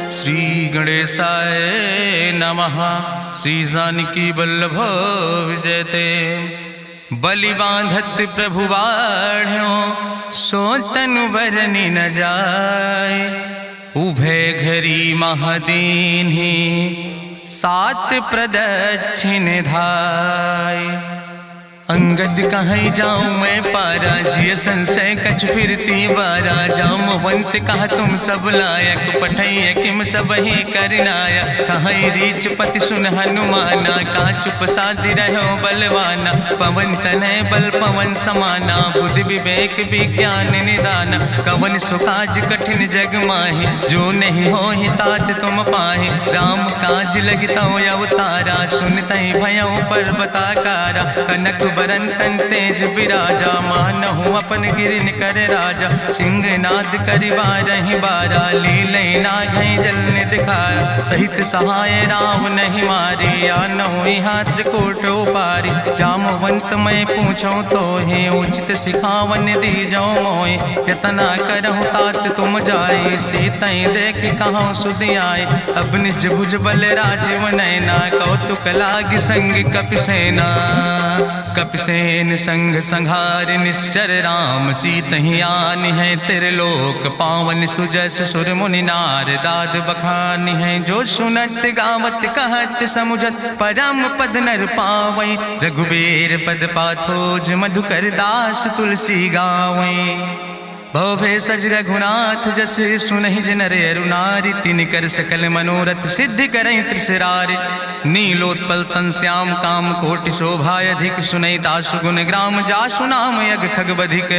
श्री गणेशाय नमः। श्री जानकी वल्लभ विजयते। बलि बांधत प्रभु बाढ़ो सो तनु बरनि न जाय। उभय घरी महादीन्हि सात प्रदक्षिण धाय। अंगद कहीं जाऊं मैं पारा जिय संशय कछ फिरती बारा। जामवंत कहा तुम सब लायक पठैय किम सब ही करनाया। कहीं रीच पति सुन हनुमाना कहा चुप साधि रहो बलवाना। पवन तनय बल पवन समाना बुद्धि विवेक विज्ञान निदाना। कवन सुकाज कठिन जग माहि जो नहीं हो ही तात तुम पाहि। राम काज लगता अवतारा सुनतहि भयउ पर्वताकारा। कनक बरन तन तेज बिराजा मानहु अपन गिरिन कर राजा। सिंह नाद करिवारहि बारा लीलय नागहि जल निधिखारा। सहित सहाय राम नहीं मारे आनहु यहाँ त्रिकूट उपारी। जामवंत मैं पूछूं तो हे उचित सिखावन दीजो मोय। यतना करहु तात तुम जाए सीतई देख कहूँ सुधि आए। अब निज भुज बल राजीव नैना कौतुक लाग संग कपिसेना। कपिसेन संग संहार निश्चर राम सीतहि आनि है त्रिलोक पावन। सुजस सुर मुनि नार दाद बखानि है। जो सुनत गावत कहत समुझत परम पद नर पावै। रघुबीर पद पाथोज मधुकर दास तुलसी गावै। भव भेषज रघुनाथ जस सुनहि जिनर अरुनारि। तिन कर सकल मनोरथ सिद्धि करहि त्रिसरारि। नीलोत्पल तन श्याम काम कोटि शोभाय अधिक। सुनहि दासु गुण ग्राम जासु नाम यज्ञ खग बधिक।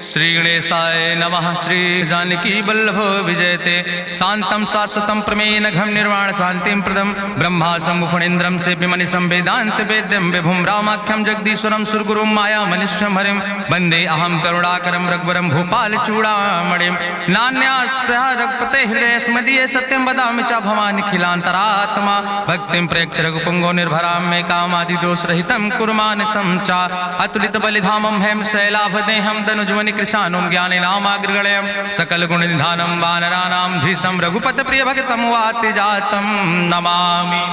श्री गणेशाय नमः। श्री जानकी वल्लभ विजयते। शांतम शाश्वतम प्रमेय घम निर्वाण शांतिम प्रदम। ब्रह्मा शंभु फणीन्द्रम सेव्यमनिशं वेदांत वेद्यम विभुम रामाख्यम जगदीश्वरम सुरगुरुम माया मनिष्यम हरिम। वंदे अहम करुणाकरम रघुवरम भूपाल चूड़ामणिम। नान्यास्पृहा रघुपते हृदय स्मदीय सत्यम वदामि च भवानिखिलांतरात्मा। भक्तिम प्रयच्छ रघुपुंगो निर्भराम मे कामादि दोष रहितम कुर्मानसं च। अतुलित बलिधामम हेम शैलाभदेहम दनुजवनि कृशानुम ज्ञाने नामाग्रगणयम। सकल गुण निधानम वानराणाम धीशम रघुपत प्रिय भगतम वाति जातम नमामि।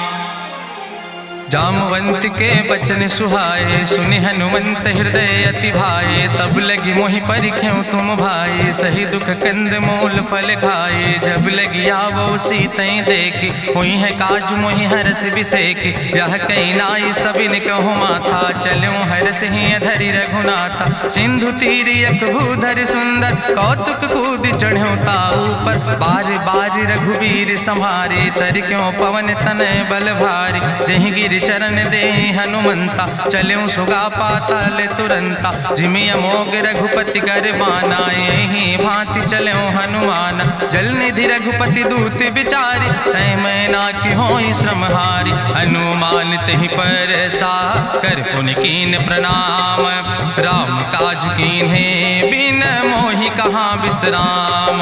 जामवंत के बचन सुहाए सुनि हनुमंत हृदय अति भाए। तब लगी मोहि परिख्यों तुम भाई सही दुख कंद मूल फल खाए। जब लगी आवो सीतई देखी हुई है काज मोहि हरस बिसेकी। यह कई नाई सबिन कहु माथा चलो हरस ही धरि रघुनाथा। सिंधु तीर यक भूधर सुंदर कौतुक कूद चढ़्यो ताऊ पर। बार बार रघुवीर संहारे तर क्यों पवन तनय बल भारी। जहि गिर चरण दे हनुमंता चल्यों सुगा पाताल तुरंता। जिमि अमोघ रघुपति कर बाना यही भांति चल्यों हनुमाना। जल निधि रघुपति दूत बिचारी तय मैना की होई श्रमहारी। हनुमान तहि पर सा कर पुनि कीन प्रणाम। राम काज कीन्हे बिन मोहि कहाँ विश्राम।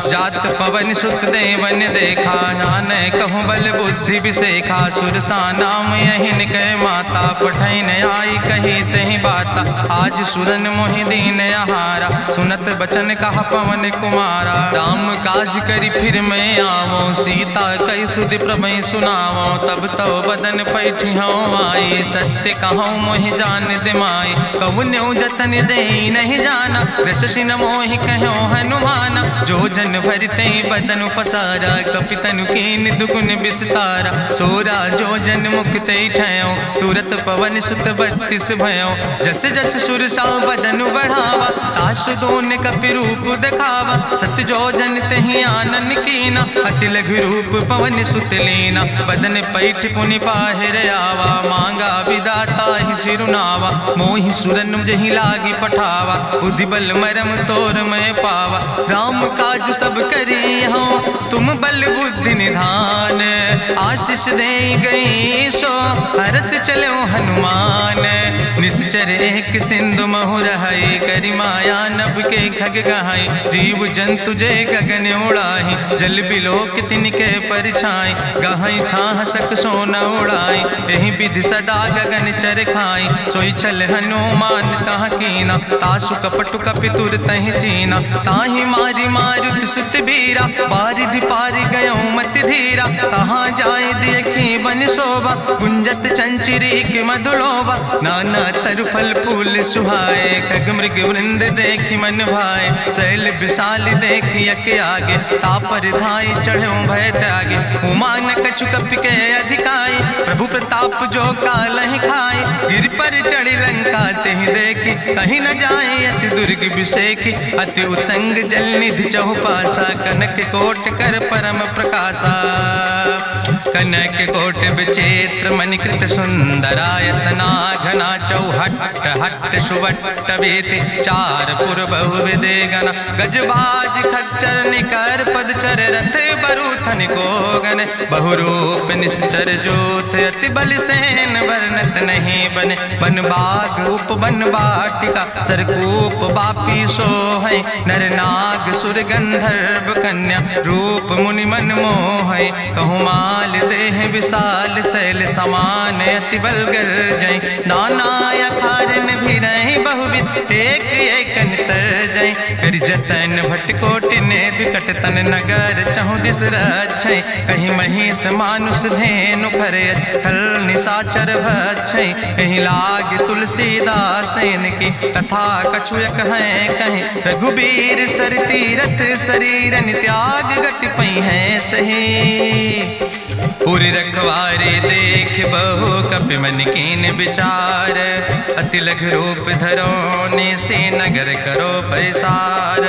जात पवन सुत देवन देखा नान कहूँ बल बुद्धि विसेखा। सुरसा नाम यहिन कह माता पठैन आई कही तहि बाता। आज सुरन मोहि दीन आहारा सुनत बचन कहा पवन कुमारा। राम काज करी फिर मैं आवो सीता कई सुधि प्रभु सुनावो। तब तो बदन पैठी हूँ आई सत्य कहूँ मोहि जान दिमाई। कहुन्यु जतन दे नहीं जाना रसिन मोहि कहो हनुमाना। जो जन भरते बदन पसारा कपितनु कीन दुगुन विस्तारा। सोरा जो जन मुक्त ठयो तुरत पवन सुत 32 भयो। जस जस सुरसा बदन बढ़ावा तासु दोन कपि रूप दिखावा। सत्य जो जन तहि आनन कीना अति लघु रूप पवन सुत लीना। बदन पैठ पुनि पाहिर आवा मांगा विदाता ही सिरुनावा। मोहि सुरन जहि लागी पठावा बुद्धि बल मरम तोर मैं पावा। राम काज सब करी हो तुम बल बुद्धि निधान। आशीष दे गई सो हरस चलो हनुमान। निश्चर एक सिंधु महु रहाई करी माया नभ के खग गहाई। जीव जंतु जे गगन उड़ाई जल बिलोक तिनके परछाई। गहाई छाह सक सोन उड़ाई यही विधि सदा गगन चर खाई। सोई चल हनुमान तह कीना तासु कपटु कपितुर तहि चीना। ताहि मारी मारुत सुत बीरा बारिधि पारि गयो मति धीरा। तहाँ जाय देखी बन शोभा गुंजत चंचिरी के मधुलोभा। नाना तरु फल फूल सुहाए खग मृग वृंद देखी मन भाए। शैल विशाल देखी यके आगे तापर धाई चढ़ो भय त्यागे। उमान कछु कपि के अधिकाई प्रभु प्रताप जो कालहि खाई। गिर पर चढ़ी लंका तेहि देखी कहीं न जाए अति दुर्ग विषेखी। अति उतंग जल निधि चहुपासा कनक कोट कर परम प्रकाशा। कनक कोट विचित्र मणिकृत सुंदरायतना घना। चौहट्ट हट्ट सुवट्ट बेति चार पुर बहु विदेगना। गजबाज खच्चर निकर पदचर रथ बरूथन को गन। बहुरूप निश्चर जोत अति बल सेन वर्णत नहीं बने। बन बाग उप बन बाटिका सरकूप बापी सोहै। नर नाग सुर गंधर्व कन्या रूप मुनि मन मोहै। कहूँ माल देह विशाल शैल समान अति बलगर जय। नाना अखारन भी रही बहुविध एक एक अंतर जय। कर जतन भटकोटि ने विकट तन नगर चहु दिस रक्षै। कहीं महिष मानुष धेनु खरे खल निशाचर भक्षै। कहीं लाग तुलसीदास इनकी कथा कछुयक है कहीं। रघुबीर सर तीरथ शरीरन त्याग गति पई है सही। पूरी रखवारे देख बहु कपि मन कीन विचार। अति लघु रूप धरो से नगर करो पैसार।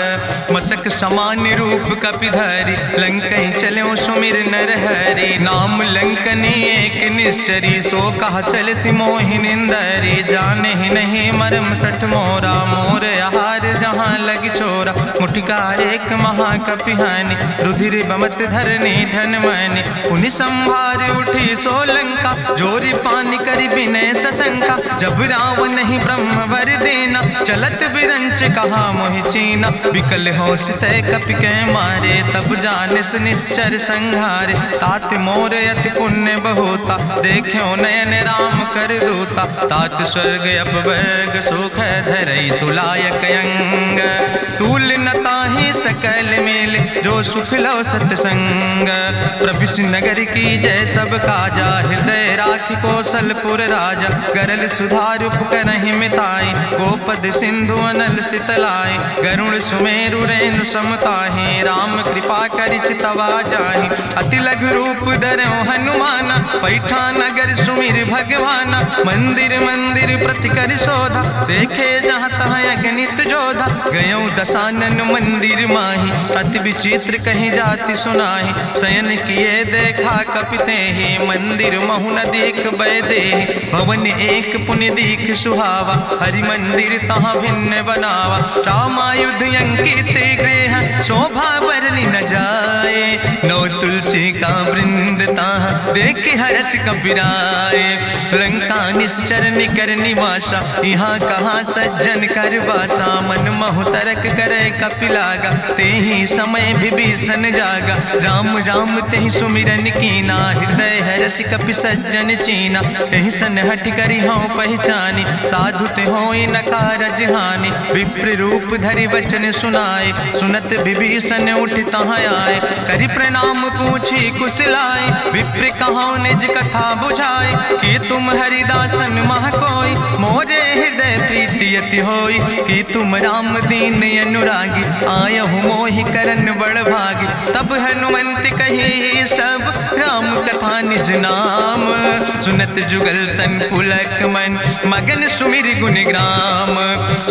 मसक समान रूप कपि धरि लंकई चलो सुमिर नर हरि। नाम लंकनी एक निश्चरी सो कहा चल सिमोहि निंदरी। जाने ही नहीं मरम सठ मोरा मोर आहार जहाँ लग चोरा। मुठिकार एक महाकपि हानि रुधिर बमत धरनी धन मानी। पुनि संभार उठी सोलंका जोरी पानी करी विनय सशंका। जब रावण नहीं ब्रह्म वर देना चलत बिरंच कहा मोहि चीना। विकल होश तय कपि के मारे तब जानिस निश्चर संहारे। तात मोर अति पुण्य बहुता देखो नयन राम कर रूता। तात स्वर्ग अपवर्ग सुख धरई तुलायक अंग। तूल न ताहि सकल मेल जो सुख लो सत्संग। प्रभिस नगर की जय सब काजा हृदय राखि कौशलपुर राजा। गरल सुधार करहि मिताई गोपद सिंधु अनल सितलाई। गरुण सुमेरु रेणु समताहि राम कृपा करि चितवा जाहि। अति लघु रूप धरो हनुमाना पैठा नगर सुमिर भगवाना। मंदिर मंदिर प्रति कर शोधा देखे जहाँ तहाँ अगणित जोधा। गयो दशानन मंदिर माही अति विचित्र कहीं जाति सुनाही। शयन किए देखा कपिते ही मंदिर महु न देख बैदे। भवन एक पुण्य दीख सुहावा हरि मंदिर तहाँ भिन्न बनावा। रामायुध अंकित गृह शोभा वर्णि न जाए। नौ तुलसी का वृंद ताहाँ देख हरस कबीराए। लंका निश्चर निकर निवासा यहाँ कहाँ सज्जन कर वासा। मन महु तरक करे कपिलागा तेहि समय विभीषण जागा। राम राम तेहि सुमिरन कीना हृदय हरस कपि सज्जन चीना। तेहि सन हठ करि हूँ पहचानी साधु ते होई न कारज हानि। विप्र रूप धरि वचन सुनाए सुनत विभीषण उठ तहाँ आए। करि प्रणाम पूछी कुशलाए विप्र कहो निज कथा बुझाए। कि तुम हरिदासन मह कोई मोरे हृदय प्रीति अति होई। कि तुम राम दीन अनुरागी आयहु मोहि करन बड़ भागी। तब हनुमंत कही सब राम कथा निज नाम। सुनत जुगल तन पुलक मन मगन सुमिर गुण ग्राम।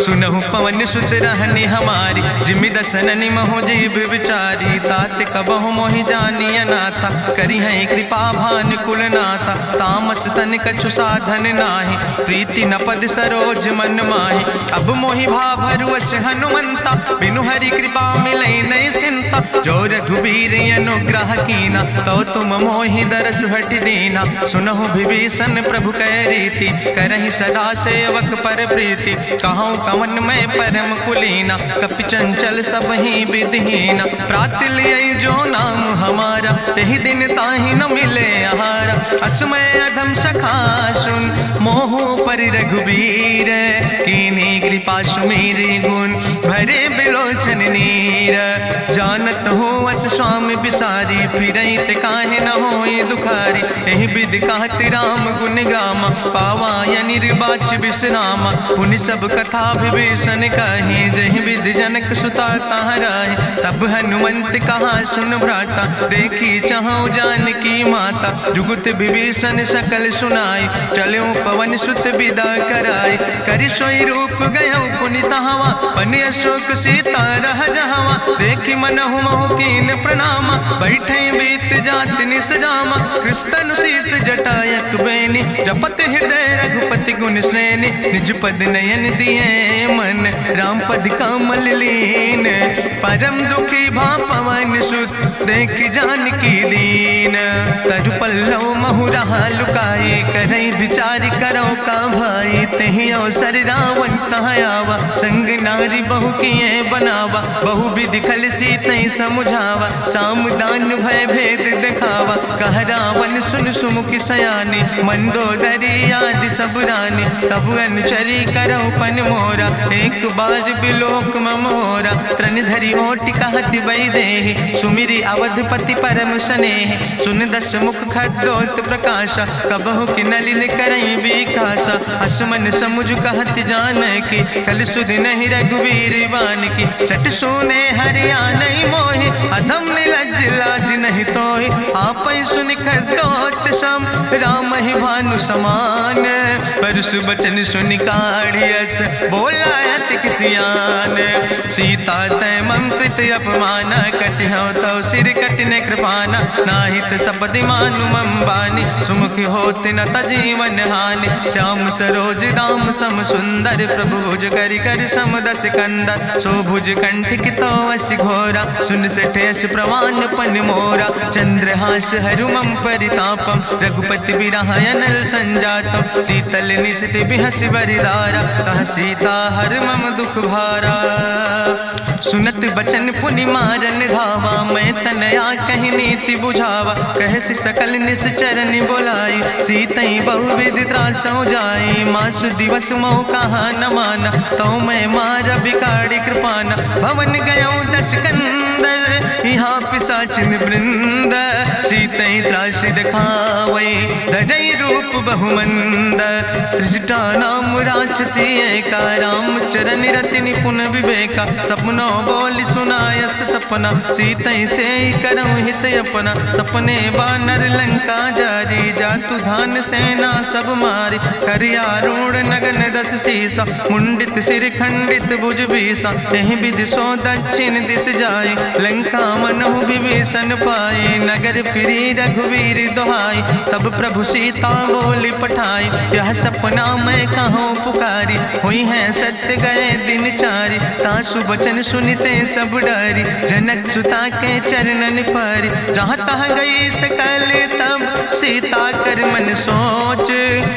सुनहु पवन सुत रहनी हमारी जिमि दसननि महु जीव विचारी। तात कबहु मोहि जानी अनाथा करी है कृपा भान कुलनाथा, तामस तन कछु साधन नाही, प्रीति न पद सरोज मन माही। अब मोहि भाभरुअस हनुमंता, बिनु हरि कृपा मिलै नहीं सिंता। जो रघुबीर अनुग्रह कीना, तो तुम मोहि दरस हट दीना। सुनहु विभीषण प्रभु कै रीति, करहि सदा सेवक पर प्रीति। कहूँ कवन में परम कुलीना, कपि चंचल सब ही विधिहीना। प्रात लियै जो नाम हमारा, तेहि दिन ताहि न मिले आहारा। असमय अधम सखा सुन, मोहु पर रघुबीर। कीन्ही कृपा सुमेरि गुण, भरे बिलोचन नीर। जानत हो अस स्वामी बिसारी, फिरहि ते काहे न होई दुखारी। एहि विधि कहत राम गुण गामा, पावा निर्वाच विश्रामा। पुनि सब कथा विभीषण कही, जहि विधि जनक सुता कहाँ राहि। तब हनुमंत कहा सुन भ्राता, देखी चाहूँ जानकी माता। जुगुत विभीषण सकल सुनाई, चलो पवन सुत विदा कराई। करि सोई रूप गयो पुनि तहवा, बनि अशोक सीता रह जहवा। देखी मनहु मोह कीन प्रणामा, बैठे बीत जात निस जामा। कृष्ण शीस जटायक बेनी, जपत हृदय रघुपति गुण श्रेणी। निज पद नयन दिए मन, राम पद कमल लीन। परम दुखी भा पवन सुत, देख जानकी दीन। तरु पल्लव महु रहा लुकाई, करई विचार करो का भाई। तेहि अवसर रावण तहाँ आवा, संग नारी बहु किए बनावा। बहु विधि खल सीतहि समुझावा, सामदान भय भेद दिखावा। कह रावण सुन सुमुखि सयानी, मंदोदरी आदि सब रानी। तब अनुचरी करहु पन मोरा, एक बाज बिलोक ममोरा। तृण धरि ओटि कहत वैदेही, सुमिरि अवधपति परम स्नेह। सुन दस मुख खद्योत प्रकाशा, कबहु कि नलिन करई बिकासा। असमन समुझ कहत जानकी, कल सुधि नहीं रघुवीर बान की। सट सुने हरिया नहीं मोहि, अधम निलज्ज लाज नहीं तोहि। आपै सुनि खद्योत सम, राम ही भानु समान। परसु बचन सुनि काढ़ियस, बोला अति किसियान। सीता तै मम कृत अपमान, कटिहौ तौ सिर कटिन कृपाना। नाहित सपदि मानु मम बानी, सुमुखि होत न तजीवन हानि। श्याम सरोज दाम सम सुंदर, प्रभु भुज करि कर सम दस कंदर। सो भुज कंठ कितो अस घोरा, सुन सठे अस प्रवान पन मोरा। चंद्रहास हरु मम परितापम, रघुपति बिरह अनल संजातम। शीतल निशित बिहसि बरिदारा, कह सीता हर मम दुख भारा। सुनत बचन पुनि मारन धावा, मैं तनया कहि नीति बुझावा। कहसि सकल निश्चरन बोलाई, सीतई बहुविधि त्रासौ जाई। मासु दिवस मोह कहा न माना, तो मैं मार बिकाड़ी कृपाना। भवन गयो दस कंदर, यहाँ पिशाचिन वृंद। सीतई त्रास दिखावै, धजई रूप बहुमंद। त्रिजटा नाम राक्षसी एका, राम चरण रति निपुण विवेका। सपनो बोल सुनायस सपना, सीतई से करऊँ हित अपना। सपने बानर लंका जारी, जातु धान सेना सब मारी। करियारूढ़ नगन दस सीसा, मुंडित सिर खंडित भुज बीसा। एहि विधि सो दक्षिण दिस जाए, लंका मनहु विभीषण पाए। नगर फिरी रघुवीर दुहाई, तब प्रभु सीता बोली पठाई। यह सपना मैं कहूँ पुकारी, हुई है सत्य गए दिन चारी। तासु बचन सुनिते सब डरी, जनक सुता के चरणन पर। जहाँ तहाँ गई सकल तब, सीता कर मन सोच।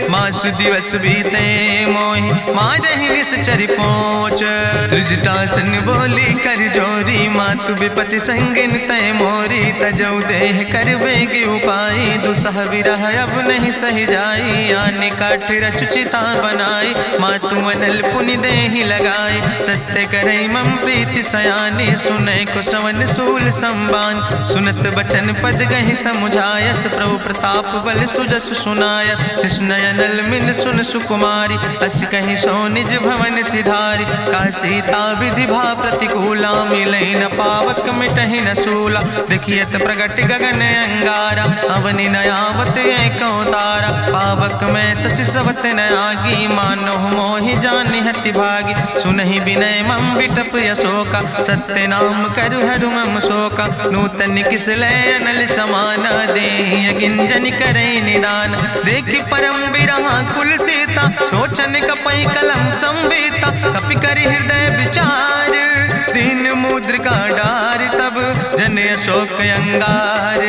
मासु दिवस बीते मोहि, मारहि निश्चर पहुँच। त्रिजटासन बोली कर जोरी, मातु विपति संगिन तय मोरी। तजौ देह कर बेग उपाय, दुसह विरह अब नहीं सही जाई। आने काठ रचुचिता बनाई, मातु अनल पुनि देहि लगाई। सत्य करई मम प्रीति सयानी, सुनै को श्रवण सूल संबान। सुनत बचन पद गहि समुझायस, प्रभु प्रताप बल सुजस सुनाय। कृष्णय नल मिल सुन सुकुमारी, अस कहि सो निज भवन सिधारी। का सीता विधि भा प्रतिकूला, मिलै न पावक मिटहि न सूला। देखियत प्रगट गगन अंगारा, अवनि न आवत एको तारा। पावक में शशि स्रवत सत्य न आगी, मानो मोहि जानि हति भागी। सुनहि विनय मम विटप अशोका, सत्य नाम करु हरु मम शोका। नूतन किस लय अनल समाना, देहि गिंजन करे निदान। देखि परम बिरहा कुल सीता, सोचन कपि कलम संवेता। कपि करि हृदय विचार, दीन मुद्रिका डार। तब जन अशोक अंगार,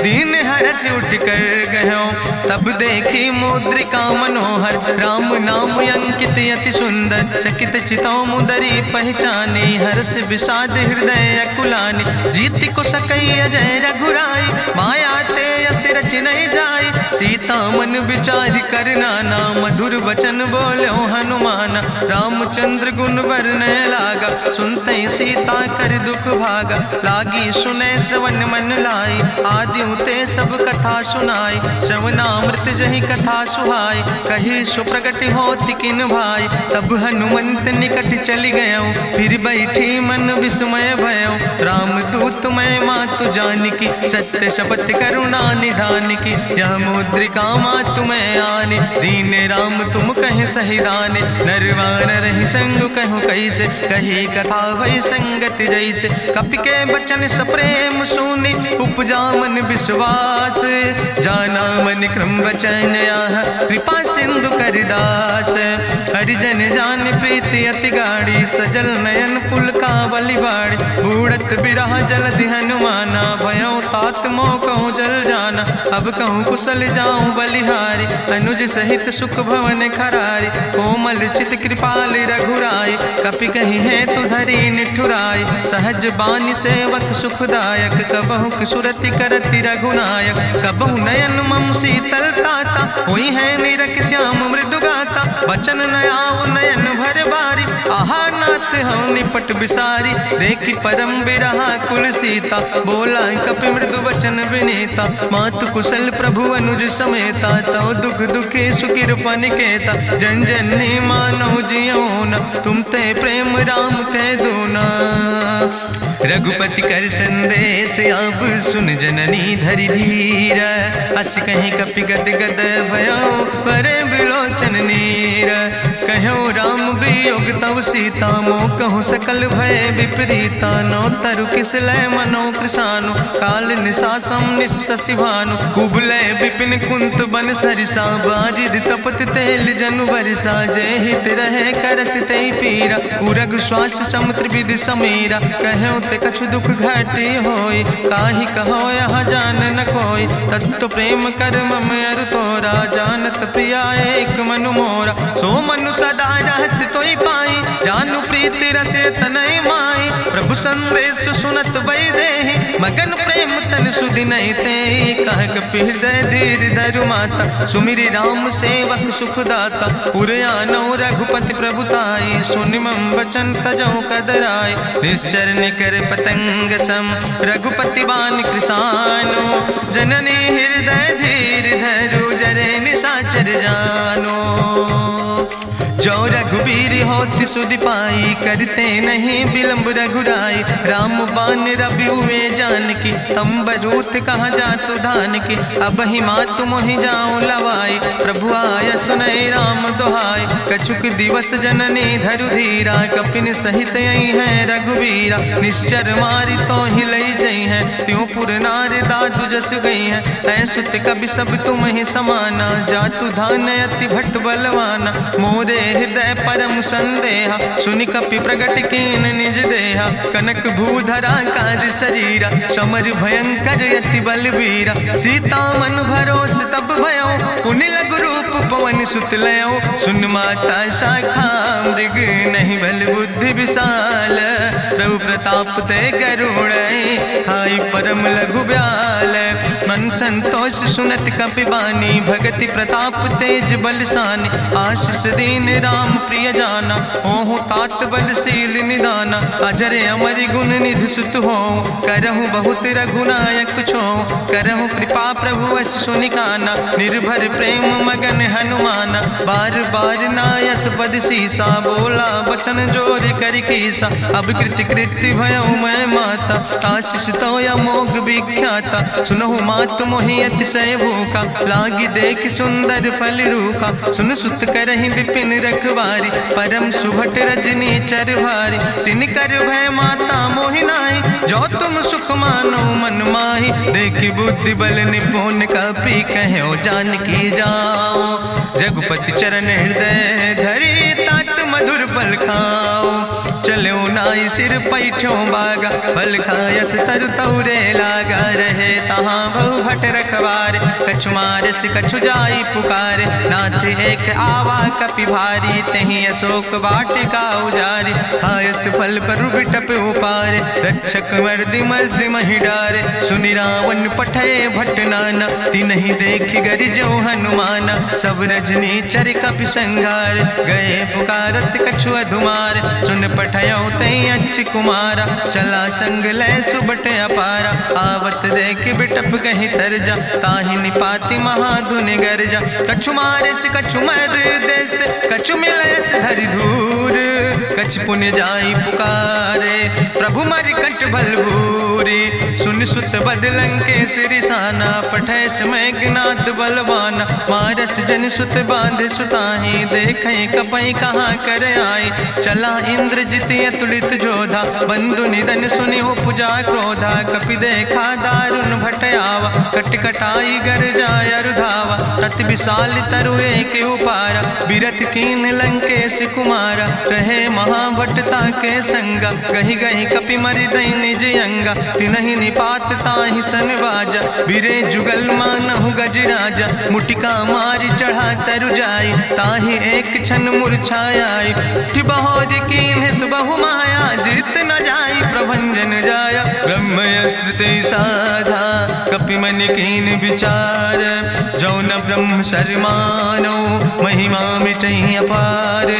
दीन हरस उठ कर गयो। तब देखी मुद्रिका मनोहर, राम नाम अंकित अति सुंदर। चकित चितौ मुदरी पहचाने, हर्ष विषाद हृदय अकुलानी। जीति को सकई अजय रघुराई, माया ते यस रच नहीं जाई। सीता मन विचार कर नाना, मधुर वचन बोलो हनुमान। रामचंद्र गुण वर्णय लागा, सुनते सीता कर दुख भागा। लागी सुने श्रवण मन लाई, आदि ते सब कथा सुनाई। श्रवणामृत जहि कथा सुहाई, कही सुप्रगट होति किन भाई। तब हनुमंत निकट चली गयो, फिर बैठी मन विस्मय भयो। राम दूत मैं मातु जानकी, सत्य शपथ करुणा निधान की। यह मुद्रिका मातु मैं आने, दीन राम तुम कहे सही दाने। नरवान रही संग कहूँ कैसे, कही कथा वही संगत जैसे। कपि के बचन सप्रेम सुनी, उपजा मन विश्वास। जाना मन क्रम वचन आह, कृपा सिंधु करिदास। हरिजन जान प्रीति अति गाढ़ी, सजल नयन पुलकावली बाड़ी। बूढ़त बिरह जलधि हनुमाना, भयो तात मोह कहूँ जल जाना। अब कहूँ कुशल जाऊँ बलिहारी, अनुज सहित सुख भवन खरारी। कोमल चित कृपाल रघुराई, कपि कही है तु धरी निठुराई। सहज बानी सेवक सुखदायक, कबहु किशुरति करति रघुनायक। कबहु नयन मम शीतल ताता, हुई है निरख श्याम मृदु गाता। बचन नयाव नयन भर बारी, आहा नाथ हम निपट बिसारी। देखि परम बिरहा कुल सीता, बोला कपि मृदु वचन विनीता। मातु कुशल प्रभु अनुज समेता, तव दुख दुखी सुकृपा निकेता। जन जननी मानो जियो न, तुम ते प्रेम राम कह दो ना। रघुपति कर संदेश अब सुन जननी धरि धीर। अस कहीं कपि गद गद भयो, परे बिलोचन नीर। कहो राम वियोग तव सीता, मोह कहूँ सकल भय विपरीता। नौ तरु किस लय मनो कृशानु, काल निशासम निशि भानु। कुबलय विपिन कुंत बन सरिसा, बाजिद तपत तेल जनु बरिसा। जय हित रहे करत ते पीरा, उरग श्वास समुद्र विधि समीरा। कहो ते कछु दुख घाटी होई, काहि कहो यहाँ जान न कोई। तत्व प्रेम कर मम अरु तोरा, जानत प्रिया एक मनु मोरा। सो मनु सदा रहत तोई पाई, जानु प्रीति रसे तनय माई। प्रभु संदेश सुनत वै देहि, मगन प्रेम तन सुधि नहीं ते। कह कपि हृदय धीर धरु माता, सुमिरि राम सेवक सुख दाता। उरयानो रघुपति प्रभुताई, सुनि मम वचन तजौ कदराई। निश्चर निकर पतंग सम, रघुपति बान कृसानो। जननी हृदय धीर धरु, जरे निशाचर जानो। जो रघुवीर होति सुधि पाई, करते नहीं विलंब रघुराई। राम बान रवि हुए जानकी, तंबरूत कहाँ जातु धान की। अब ही मातु मोहि जाऊँ लवाई, प्रभु आय सुनय राम दुहाई। कछुक दिवस जननी धरु धीरा, कपिन सहित यही है रघुवीरा। निश्चर मारी तो ही लई जई है, त्यों पुर नार दादु जस गई है। ऐसुत कवि सब तुम ही समाना, जातु धान अति भट बलवाना। मोरे हृदय परम संदेहा, सुनि कपि प्रगट कीन निज देहा। कनक भूधरा काज शरीरा, समर भयंकर यति बलवीरा। सीता मन भरोस तब भयो, पुनि लघु रूप पवन सुत लयो। सुन माता शाखा मृग, नहीं बल बुद्धि विशाल। प्रभु प्रताप ते करुणै, खाई परम लघु ब्याल। मन संतोष सुनत कपि बानी, भगति प्रताप तेज बलसानी। आशीष दीन राम प्रिय जाना, ओहु तात बलशील निदाना। अजर अमर गुण निधि सुत हो, करहु बहुत रघुनायक छो। करहु कृपा प्रभु अस सुनिकाना, निर्भर प्रेम मगन हनुमाना। बार बार नायस पद सीसा, बोला वचन जोर कर कीसा। अब कृति कृति भयो मैं माता, आशीष तो अमोघ विख्याता। सुनहु मात मात मोहि अतिशय भूखा, लागी देख सुंदर फल रूखा। सुन सुत करहि विपिन रखवारी, परम सुभट रजनी चर भारी। तिन कर भय माता मोहि नाहि, जो तुम सुख मानो मन माहि। देखि बुद्धि बल निपुण कपि, कहो जानकी जाओ। जगुपति चरण हृदय धरि, तात मधुर फल खाओ। चलो नाई सिर पैठो बागा, फल खायस तरु तौरे लागा। रहे तहाँ बहु भट रखवारे, कछु मारस कछु जाई पुकारे। नाथ एक आवा कपि भारी, तहीं अशोक वाटिका उजारी। खायस फल पर बिटप उपारे, रक्षक मर्दि मर्दि महि डारे। सुनि रावण पठय भट नाना, तिन्हि देखि गरिजो हनुमाना। सब रजनी चर कपि संघार, गए पुकारत कछु अधुमार। सुन पठयो तई अच्छ कुमारा, चला संग लय सुबट अपारा। आवत देख बिटप कहीं तरजा, ताहि निपाति महाधुनि गर्जा। कछु मारिस कछु मर देस, कछु मिलयस धरि धूर। कछ पुण्य जाई पुकारे, प्रभु मरि कंठ बल भूरी। सुन सुत बदलं के सिरिसाना, पठय समय ज्ञात बलवाना। मारस जन सुत बांध सुताही, देखें कपई कहाँ कर आई। चला इंद्रजित अतुलित जोधा, बंधु निधन सुनि उपजा क्रोधा। कपि देखा दारुण भटयावा, कट कटाई गर जाय रुधावा। तत विशाल तरु एक उपारा, बिरथ कीन लंकेश कुमारा। रहे महाभटता के संगा, गहि गहि कपि मरि दई निज अंगा। तिनहि निपात ताहि सन बाजा, बिरे जुगल मानहु गजराजा। मुटिका मारि चढ़ा तरु जाई, ताहि एक क्षण मूर्छाई। बहोज कीन बहु माया, जीत न जाई प्रभंजन जाया। ब्रह्मस्त्र ते साधा, कपि मन कीन विचार। जो न ब्रह्म शर्मानो, महिमा मिटई अपार।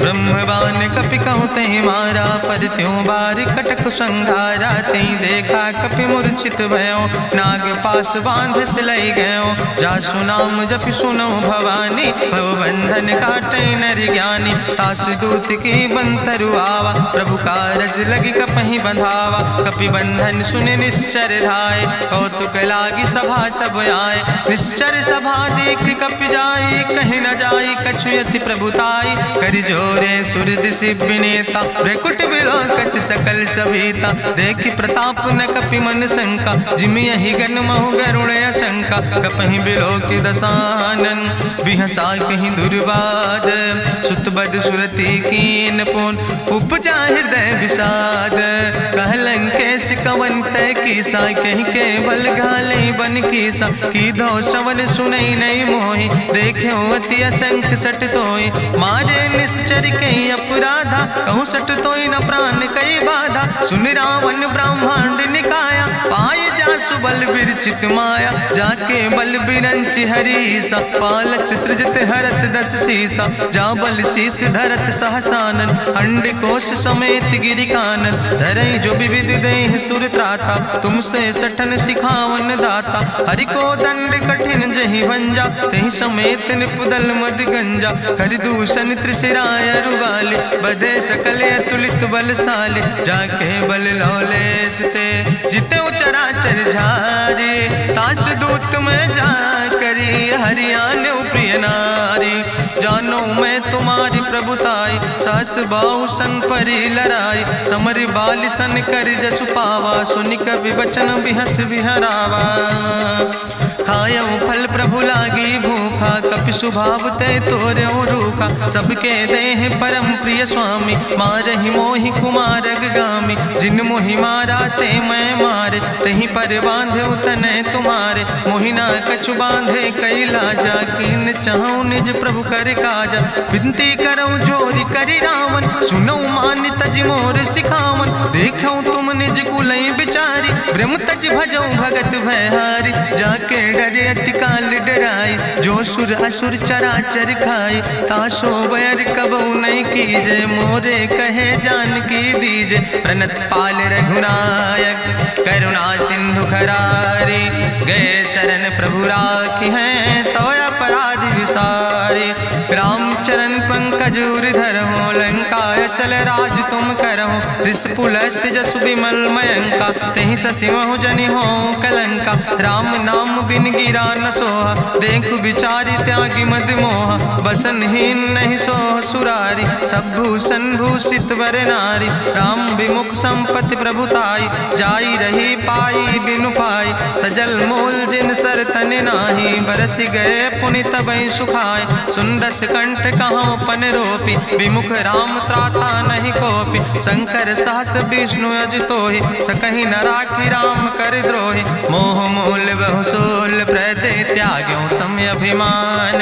ब्रह्मवान कपि कहु तहि मारा, पर त्यों बार कटक संघारा। तई देखा कपि मूर्छित भयो, नाग पास बांध सिलई गयो। जासु नाम जपि सुनो भवानी, भव बंधन काटै नर ज्ञानी। तास दूत की बंतरु आवा, प्रभु कारज लगी कपहि बंधावा। कपि बंधन सुनि निश्चर धाय, कौतुक लागी सभा सब आए। निश्चर सभा देख कपि जाई, कहीं न जाई कछु यति प्रभुताई। कर जोरे सुर दिसि विनेता, भ्रकुट विलोकत सकल सभीता। देखि प्रताप न कपि मन शंका, जिमि यहि गन महु गरुण असंका। कपहि बिलोकि दसानन, बिहसा कहीं दुर्वाद। सुत बद सुरति कीन पुन, उपजा हृदय विषाद। कहलन केस कवन तय कीसा, कहीं केवल घाले बन कीसा। कीधो श्रवण सुनई नहीं मोहि, देख्यो अति असंख सट तोय। मारे निश्चर कई अपराधा, कहूँ सट तोय न प्राण कई बाधा। सुन रावण ब्रह्मांड निकाया, पाय जासु बल विरचित माया। जाके बल बिरंच हरीसा, पालक सृजत हरत दस सीसा। जा बल शीस धरत सहसानन, अंड कोश समेत गिरि कानन। धरई जो विविध देह सुर त्राता, तुमसे सठन सिखावन दाता। हरि को दंड कठिन जहि भंजा, तहि समेत निपुदल मद गंजा। कर दूषण त्रिशिराय रुवाले, बधे सकल अतुलित बलशाले। जाके बल लौलेस ते, जिते चराचर झारे। तास दूत में जा करी, हरियाण प्रिय नारी। जानो मैं तुम्हारी प्रभुताई, सास बाहु सन परी लड़ाई। समर बाल सन कर जसु पावा, सुनि कवि वचन बिहस बिहरावा। खायो फल प्रभु लागी भूखा, कपि स्वभाव ते तोर्यो रूखा। सबके देह परम प्रिय स्वामी, मारहि मोहि कुमार गामी। जिन मोहि मारा ते मैं मारे, तहीं पर बांधे तनै तुम्हारे। मोहि ना कछु बांधे कई लाजा, कीन चाहूं निज प्रभु कर काजा। विनती करऊं जोरि करि रावण, सुनऊ मान तज मोर सिखावन। देखऊं तुम निज कुलई बिचारी, ब्रह्म तज भजऊं भगत भयहारी। जाके डरे अति काल डराई, जो सुर असुर चराचर खाई। तासो बैर कबऊ नहीं कीजे, मोरे कहे जानकी दीजे। प्रणत पाल रघुनायक, करुणा सिंधु खरारी। गए शरण प्रभु राखी हैं, तो अपराध विसारी। रामचरण पंकज धर हो, लंका आय चल राज तुम करहु, ऋष पुलस्त जसु विमल मयंका, तेहि ससिमहु जनि हो कलंका। राम नाम बिन गिरा न सोहा, देखु विचारि त्यागी मद मोहा। बसनहीन नहीं सोह सुरारी, सब भूषण भूषित वर नारी। राम विमुख संपत्ति प्रभुताई, जाई रही पाई बिनु पाई। सजल मूल जिन सर तन नाही, बरस गए पुनि तबहि सुखाय। सुंदस कंठ कहाँ पन रोपी, विमुख राम त्राता नहीं कोपी। शंकर सहस विष्णु अजितोहि, सकहि न राखि राम कर द्रोहि। मोह मूल बहु सोल प्रदे, त्याग्यो तम अभिमान।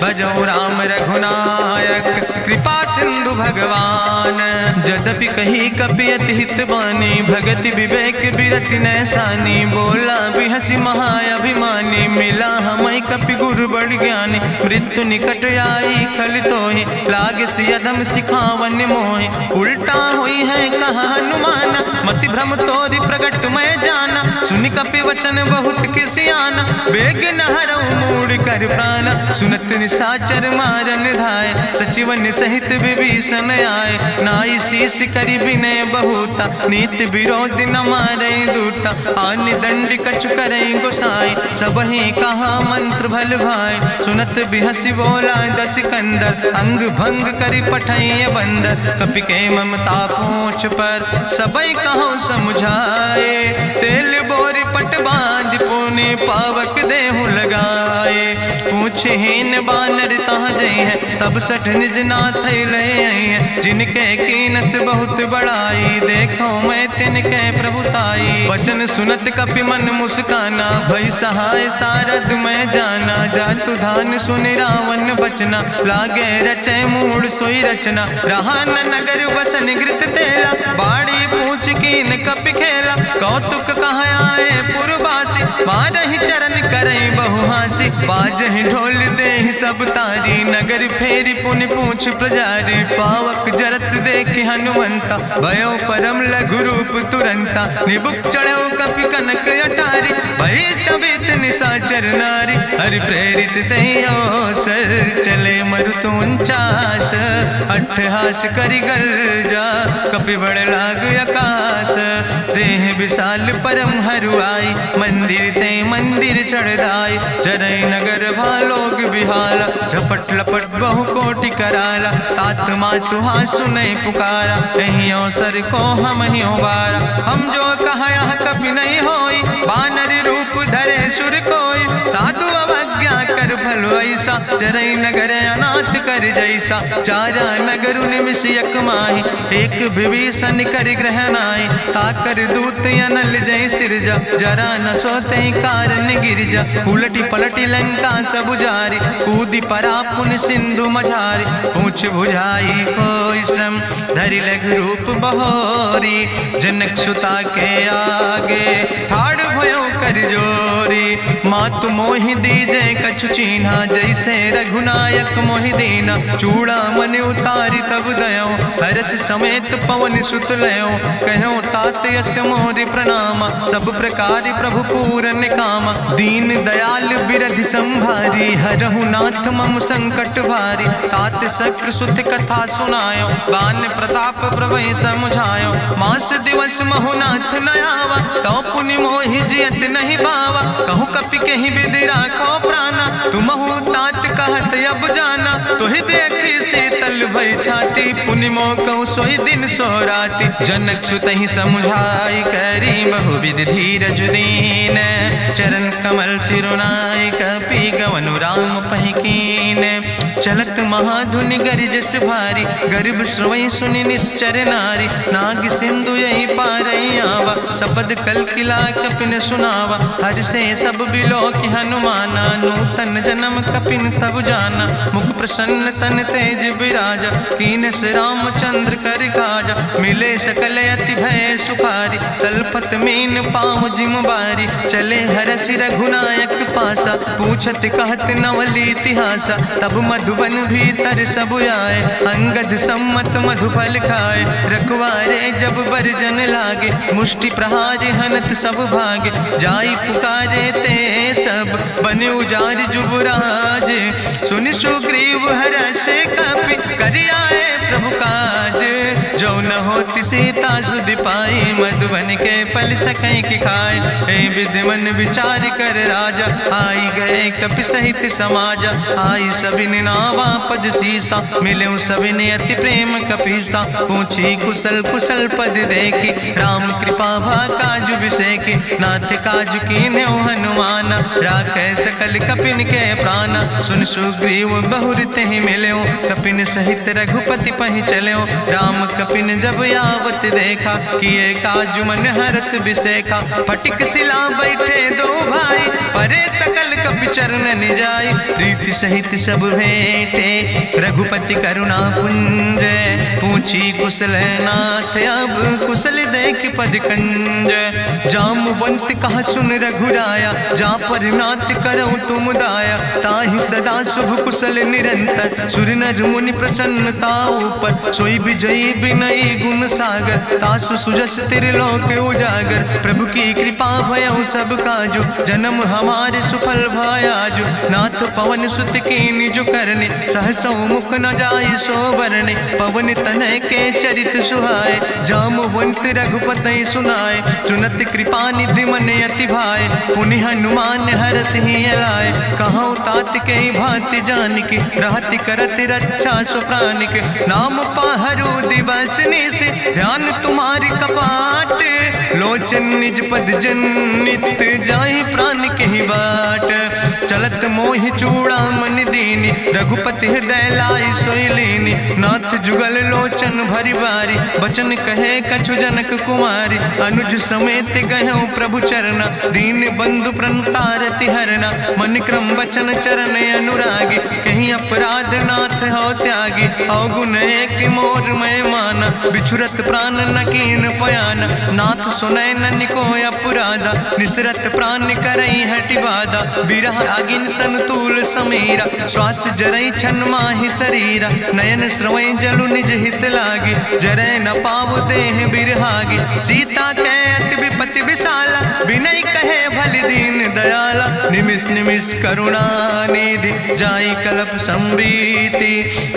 भजो राम रघुनायक, कृपा सिंधु भगवान। जदपि कही कपि अति हित बानी, भगति विवेक बिरति नैसानी। बोला बिहसी महाअभिमानी, मिला हमई कपि गुरु बड़ ज्ञानी। मृत्यु निकट आई खल तोहि, लागे सियदम सिखावन मोहि। उल्टा हुई है कहा हनुमान, मति भ्रम तोरि प्रगट मैं जाना। सुनि कपि वचन बहुत किसियाना, बेग न हरऊ मूढ़ कर प्राण। सुनत निशाचर मारन धाय, सचिवन सहित विभीषण आए। नाई शीस करि विनय बहुता, नीति विरोध न मारै दूता। आन दंड कछु करै गोसाई, सबहि कहा मंत्र भल भाई। सुनत बिहसी बोला दस कंदर, अंग भंग करि पठैय बंदर। कपि के ममता पूछ पर, सबई कहो समुझाए। तेल बोरी पट बांध पुनि, पावक देहु लगाए। पूछहीन बानर तहाँ जई है, तब सठ निज नाथ ले आई है। जिनके कीनस बहुत बड़ाई, देखो मैं तिनके प्रभुताई। वचन सुनत कपि मन मुस्काना, भई सहाय सारद मैं जाना। जातु धान सुनि रावण बचना, लागे रचे मूढ़ सोई रचना। रहा न नगर बसन घृत तेला, बाड़ी पूछ कीन कपि खेला। कौतुक कहाँ आए पुरवासी, मारहि चरण करई बहुहासी। बाजहि ढोल देहि सब तारी, नगर फेरी पुनि पूछ प्रजारी। पावक जरत देखि हनुमंता, भयो परम लघु रूप तुरंता। निबुक चढ़ो कपि कनक अटारी, भई सवित निशाचर नारी। हरि प्रेरित तहि अवसर, चले मरुत 49। अट्ठहास करि गर्जा, कपि बड़ लाग आकाश। देह विशाल परम हरुआई, मंदिर ते मंदिर चढ़ाई। जरै नगर भालोग बिहाला, झपट लपट बहु कोटि कराला। तात मातुहा सुनै पुकारा, कहीं अवसर को हम ही बारा। हम जो कहा यह कभी नहीं होई, बानर रूप धरे सुर कोई। साधु अवज्ञा कर भल ऐसा, जरै नगर अनाथ कर जैसा। चारा नगर निमिष यक माही, एक विभीषण कर ग्रह नाई। ताकर दूत अनल जय सिरजा, जरा न सोते कारण गिरजा। उलटी पलटी लंका सब जारी, कूदी परा पुन सिंधु मझारी। पूछ बुझाई कोई श्रम, धरि लघु रूप बहोरी। जनक सुता के आगे, ठाड़ भयो कर जोरी। मातु मोहि दीजे कछु चीन्हा, जैसे रघुनायक मोहि दीना। चूड़ा मन उतारी तब दयो, हरस समेत पवन सुत लयो। कहो तात यस मोरि प्रणामा, सब प्रकार प्रभु पूरन कामा। दीन दयाल बिरधि संभारी, हरहु नाथ मम संकट भारी। तात शक्र सुत कथा सुनायो, बान प्रताप प्रभय समुझायो। मास दिवस महु नाथ न आवा, तो पुनि मोहि जियत नहीं बावा। कहु कपि कहि विधि राखो प्राणा, तुमहु तात कहत अब जाना। तोहि देखी शीतल भई छाती, पुनि मोह कहु सोई दिन सोराती। जनक सुतहि समुझाई, करी बहु विधि धीरज दीन। चरण कमल सिरुनाई, कपि गवनु राम पहि कीन। चलत महाधुनि गरिजस भारी, गर्भ श्रोई सुनि निश्चर नारी। नाग सिंधु यही पारई आवा, सबद कल किला कपिन सुनावा। हर से सब बिलो कि हनुमाना, नूतन जन्म कपिन तब जाना। मुख प्रसन्न तन तेज विराजा, कीनस रामचंद्र कर काजा। मिले सकल अति भय सुखारी, तलपत मीन पाँव जिम बारी। चले हरस रघुनायक पासा, पूछत कहत नवल इतिहासा। तब मधुबन भीतर सब आए, अंगद सम्मत मधुफल खाए। रखवारे जब बरजन लागे, मुष्टि प्रहार हनत सब भागे। जाई पुकारे ते सब, बने उजार जुबराज। सुनि सुग्रीव हरषे कपि, करि आए प्रभु काज। न होती सीता सुध पाई, मधुबन के फल सकै की खाए। हे विधि मन विचार कर राजा, आई गए कपि सहित समाजा। आई सबिन नावा पद सीसा, मिले सबिन अति प्रेम कपीसा। पूछी कुशल कुशल पद देखी, राम कृपा भा काजु बिसेकी। नाथ काजु कीन्हे हनुमान, राखे सकल कपिन के प्राण। सुन सुग्रीव बहुर तेहि मिल्यो, कपिन सहित रघुपति पहि चल्यो। राम कपिन जब यावत देखा, किए काजु मन हरस बिसेखा। फटिक सिला बैठे दो भाई, परे सकल कपि चरण जाय। प्रीति सहित सब भेंटे, रघुपति करुणा पुंज। पूछी कुशल नाथ, अब कुशल देख पद कंज। जामवंत कहा सुन रघुराया, जा पर नाथ करऊँ तुम दाया। ताहि सदा शुभ कुशल निरंतर, सुर नर मुनि प्रसन्नता ऊपर। सोई विजयी विनयी गुण सागर, तासु सुजस त्रिलोक उजागर। प्रभु की कृपा भयउ सब काजु, जन्म हमारे सुफल भयाजु। नाथ पवन सुत कीन्हि जो करने, सहसौ मुख न जाय सो बरने। पवन तनय के चरित सुहाए, जामवंत रघुपति सुनाए। सुनत कृपा निधि मन अति भाए, पुनि हनुमान हरषि लाए। कहौं तात के भांति जानिके, रहति करत रक्षा सो प्राणिके। नाम पाहरु दिवस निशि, ध्यान तुम्हारी कपाट। लोचन निज पद जनित, जाहि प्राण के बाट। चलत मोहि चूड़ामणि दीनी, रघुपति हृदय लाई सोई लीनी। नाथ जुगल लोचन भरि बारी, बचन कहे कछु जनक कुमारी। अनुज समेत गहऊँ प्रभु चरना, दीन बंधु प्रणतारति हरना। मन क्रम बचन चरण अनुरागी, कहीं अपराध नाथ हो त्यागी। अवगुण एक मोर मैं माना, बिछुरत प्राण न कीन पयाना। नाथ सुनय ननि को अपराधा, निसरत प्राण करई हटि बाधा। बिरह आगिन तन तूल समीरा, श्वास जरई छन माहि शरीरा। नयन श्रवै जलु निज हित लागी, जरै न पाव देह बिरहागी। सीता के अति विपति विशाला, विनय कहे भलि दीन दयाला। निमिष निमिष करुणा निधि, जाई कलप संबीति।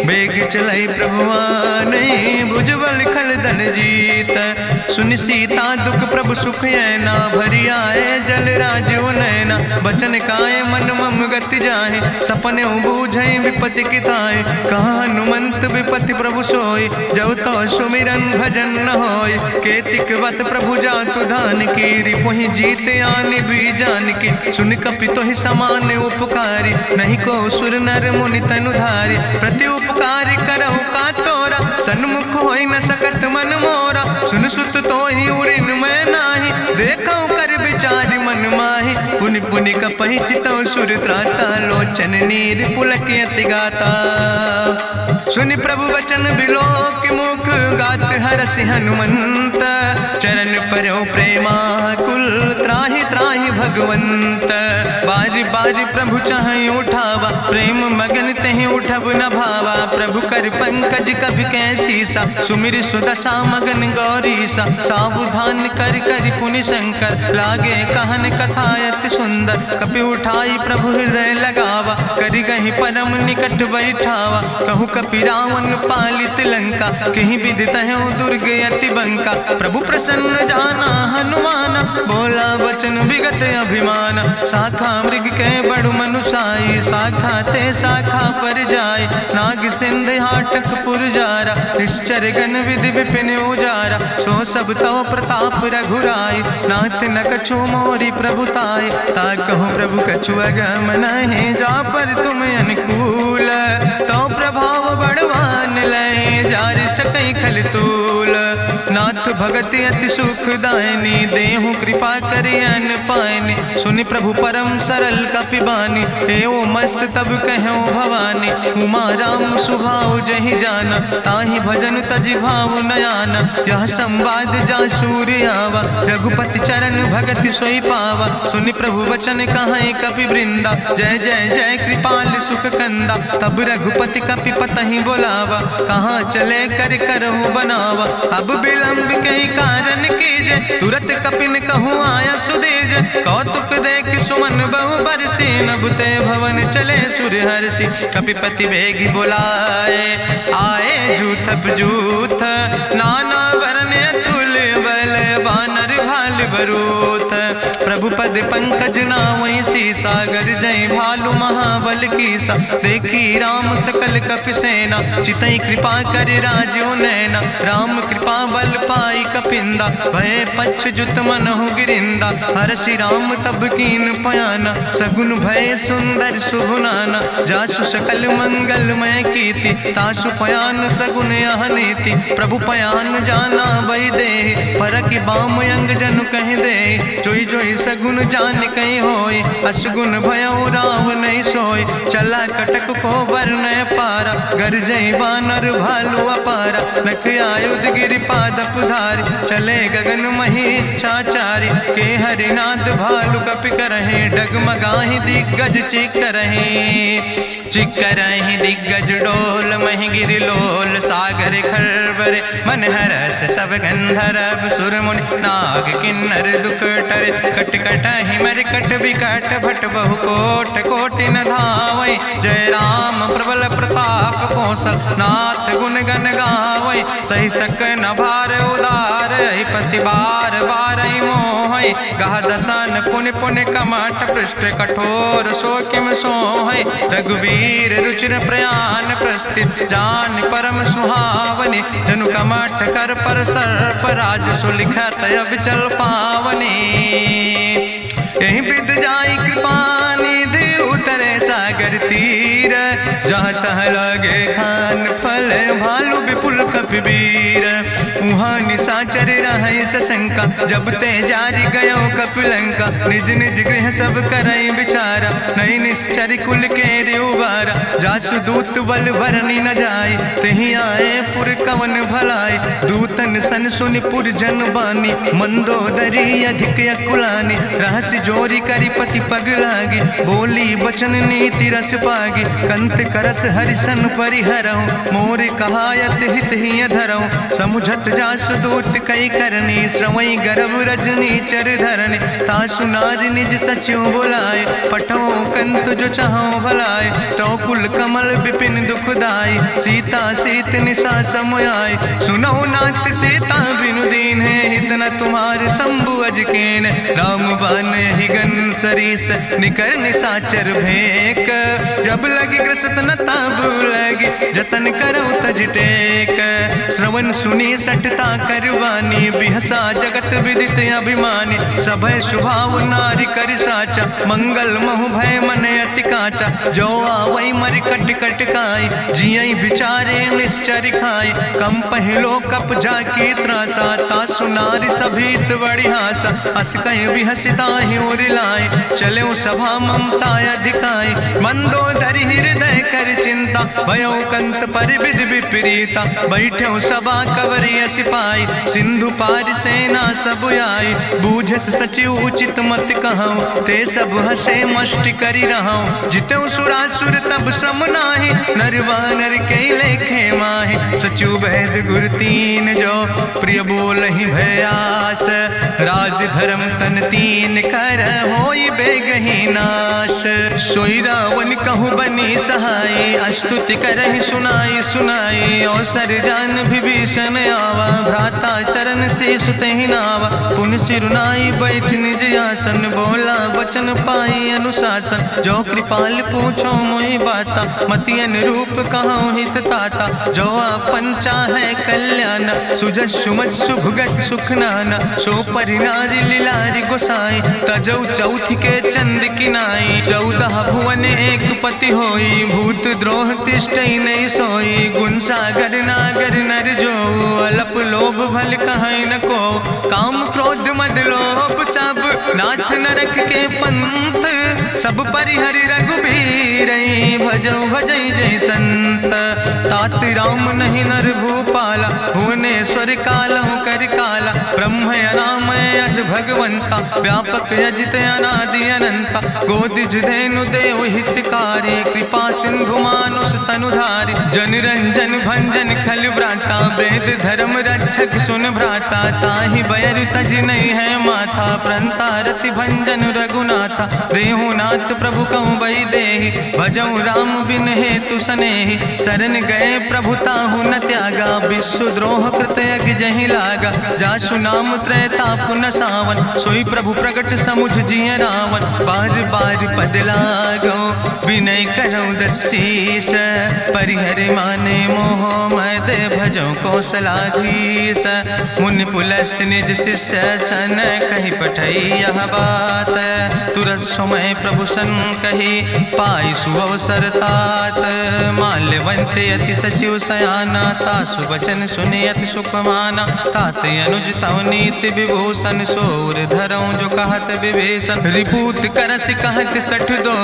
बेग चलई प्रभुवानी, भुजबल खल धन जीत। सुनि सीता दुख प्रभु सुख ऐना, भरि आए जल राजो नैना। बचन काए मन मम गति जाहे, सपने बूझई विपति किताए। कहा हनुमंत विपति प्रभु सोई, जब तो सुमिरन भजन न होय। केतिक वत प्रभु जातु धान की, रिपुहि जीत आनि भी जान की। सुन कपि तोहि समान उपकारी, नहीं को सुर नर मुनि तनुधारी। प्रति उपकार करहु का तोरा, सन्मुख होई न सकत मन मोरा। सुन सुत तोहि उरिन मैं नाही, देखौ कर विचार मन माहि। पुनि पुनि कपहि चितौ सुर त्राता, लोचन नीर पुलक अति गाता। सुनि प्रभु वचन बिलोक मुख, गात हरषि हनुमंत। चरण पर्यो प्रेमाकुल, त्राहि त्राहि भगवंत। बाज बाज प्रभु चाहि उठावा, प्रेम मगन तेहि उठब न भावा। प्रभु कर पंकज कभि कैसीसा, सुमिर सुदशा मगन गौरीसा। सावधान कर कर पुनि शंकर, लागे कहन कथा अति सुंदर। कपि उठाई प्रभु हृदय लगावा, करि गहि परम निकट बैठावा। कहु कपि रावण पालित लंका, कहीं विधि तहु दुर्ग अति बंका। प्रभु प्रसन्न जाना हनुमाना, बोला वचन विगत अभिमान। शाखा मृग के बड़ु मनुसाई, शाखा ते शाखा पर जाय। नाग सिंध हाटक पुरजारा, निश्चर गण विधि विपिन उजारा। सो सब तव प्रताप रघुराई, नाथ न कछु मोरी प्रभुताई। ता कहूँ प्रभु कछु अगम नहीं, जा पर तुम अनुकूल। तो प्रभाव बड़वान लय, जार सकई खल तूल। नाथ भगति अति सुखदायनी, देहु कृपा करि अन पायनी। सुनि प्रभु परम सरल कपिबानी, एओ मस्त तब कहूँ भवानी। उमा राम सुभाव जहि जाना, ताहि भजन तजि भाव नयाना। यह संवाद जा सूर्य आवा, रघुपति चरण भगति सोई पावा। सुनि प्रभु वचन कहाई कपि वृंदा, जय जय जय कृपाल सुख कंदा। तब रघुपति कपि पतहि बोलावा, कहाँ चले कर करहु बनावा। अब विलंब कई कारण कीजे, तुरत कपिन कहूँ आया सुदेज। कौतुक देख सुमन बहु बरसी, नभ ते भवन चले सुर हरषि। कपिपति वेगी बुलाए, आए जूथप जूथ, नाना रूथ। प्रभु पद पंकज नावै सीसा, गर्जै भालु महाबल कीसा। देखी राम सकल कपि सेना, चितई कृपा कर राजो नैना। राम कृपा बल पाई कपिंदा, भय पक्ष जुत मनहु गिरिंदा। हरषि राम तब कीन पयाना, सगुन भय सुंदर शुभ नाना। जासु सकल मंगलमय कीर्ति, तासु पयान सगुन अहनीति। प्रभु पयान जाना बई दे, परकि बाम अंग जन कह दे। जोई जोई सगुन जान कहीं होय, असगुन भयो राव नहीं सोय। चला कटक को वर्ण पारा, गर्जई बानर भालू अपारा। नख आयुध गिरि पादप धारी, चले गगन मही इच्छाचारी। के हरिनाद भालू कपि करहि, डगमगाहि दिग्गज चिक करहि। चिक करहि दिग्गज डोल, महि गिरि लोल सागर खरबर। मन हरस सब गंधर्व सुर मुनि, नाग किन्नर दुख टरे। कट कटहि मरकट विकट, भट बहु कोट कोटि न धावै। जय राम प्रबल प्रताप कौशल, नाथ गुण गण गावै। सही सक न भार उदार, पति बार बार मोहै। गह दसन पुन पुन कमठ, पृष्ठ कठोर सो किम सोहै। रघुवीर रुचिर प्रयाण प्रस्थित, जान परम सुहावनी। जनु कमठ कर पर सर्प, राज सुलिखत अविचल पावनी। यही विद जाई कृपा निधि, उतरे सागर तीर। जहाँ तह लगे खान फल, भालू विपुल कपिवीर। वहाँ निशाचर रहे सशंका, जब ते जारी गयो कपिलंका। निज निज गृह सब करई विचारा, नहीं निश्चर कुल के रेउबारा। जासु दूत बल भरनी न जाय, तेहि आए पुर कवन भलाई। दूतन सन सुनि पुर जन बानी, मंदोदरी अधिक अकुलानी। रहस्य जोरी करी पति पग लागी, बोली बचन नीति रस पागी। कंत करस हरिसन परिहरऊँ, मोर कहायत हित ही धरऊँ। समुझत जासु दूत कई करनी, श्रवई गर्भ रजनी चर धरनी। तासु नार निज सचिव बुलाए, पठो कंत जो चाहो भलाए। तो कुल कमल विपिन दुखदाई, सीता सीत निशा समयाय। सुनो नाथ सीता बिनु दीन है, हित न तुम्हारे शंभु अजकेन। राम बान ही गन सरीस, निकर निशाचर भेक। जब लगी ग्रसत न ताब लगी, जतन करो तज टेक। श्रवण सुनी सटता करवानी, बिहसा जगत विदित अभिमानी। सभय स्वभाव नारी कर साचा, मंगल महु भय मन अति काचा। जो आवै मर कट कट खाई, जियई विचारे निश्चर खाई। कम पहलो कप जाकी त्रासा, तासु नारी सभीत बड़ी हासा। अस कह विहसिता ही उरिलाए, चले सभा ममता अधिकाई। मंदोदरी हृदय कर चिंता, भयो कंत पर विध विपरीता। बैठे सभा कवरिय सिपाही, सिंधु पार सेना सब आई। बूझस सचिव उचित मत कहूँ, ते सब हसे मष्ट करी रहूँ। जितऊ सुरासुर तब श्रम नाही, नर वानर के लेखे माहि। सचिव भेद गुर तीन जो, प्रिय बोल ही भयास। राज धर्म तन तीन कर, होई बेगही नाश। सोई रावण कहूँ बनी सहाय, अस्तुति करहि सुनाई सुनाई। अवसर जान विभीषण आवा, भ्राता चरण से सुतहि नावा। पुन सिरुनाई बैठ निज आसन, बोला वचन पाई अनुशासन। जो कृपाल पूछो मोहि बाता, मति अनुरूप कहूँ हित ताता। जो आपन चाहे कल्याण, सुजस सुमत सुभगत सुख नाना। सो परिनारी लीलारी गोसाई, तजौ चौथ के चंद किनाई। 14 भुवन एक पति होई, भूत द्रोह तिष्ठई नहीं सोई। गुण सागर नागर नर जो, अलप लोभ भल कहीं न को। काम क्रोध मद लोभ सब, नाथ नरक के पंथ। सब परिहरि रघुबीर, भजो भजई जय संत। तात राम नहीं नर भूपाला, भुवनेश्वर कालहु कर काला। ब्रह्म अनामय अज भगवंता, व्यापक अजित अनादि अनंता। गोदिज धेनु देव हितकारी, कृपा सिंधु मानुष तनुधारी। जन रंजन भंजन खल व्राता, वेद धर्म रक्षक सुन भ्राता। ताहि बैर तज नहीं है माथा, प्रंता रति भंजन रघुनाथा। देहु नाथ प्रभु कहूँ बई देहि, भजऊ राम बिन हेतु सनेहि। शरण गए प्रभु ताहु न त्यागा, विश्व द्रोह कृत यज्ञ जहि लागा। जासु नाम त्रैताप न सावन, सोई प्रभु प्रगट समुझ जिय रावण। बार बार पद लागो विनय करौ दसीस, परिहर माने मोह मद भजो कौशलाधीश। मुनि पुलस्त निज शिष्य सन कहि पठई यह बात, तुरत समय प्रभु सन कही पाई सुअवसर तात। माल्यवंत अति सचिव सयाना, तासु वचन सुने अति सुख माना। तात अनुज तव नीति विभूषण, सोर धरऊं जो कहत विभीषण। रिपूत करस कहत सठ दो,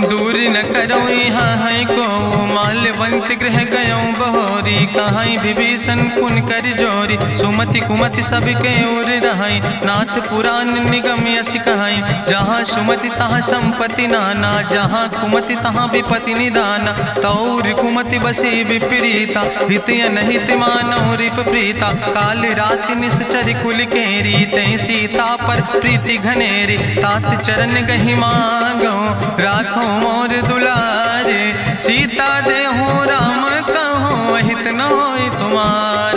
दूर न करऊं यहाँ है को। माल्यवंत गृह गयऊं बहोरी, कहाई विभीषण पुन कर जोरी। सुमति कुमति सबके ओर रहाई, नाथ पुराण निगम यस कहाई। जहाँ सुमति तहाँ संपत्ति नाना, जहाँ कुमति तहाँ विपत्ति निदाना। तौर कुमति बसी विपरीता, हित अनहित मानव रिप प्रीता। काल राति निश्चर कुल केरी, तै सीता पर प्रीति घनेरी। तात चरण गहि मांगो, राखो मोर दुलारे। सीता देहो राम कहो, अहित न होय तुम्हार।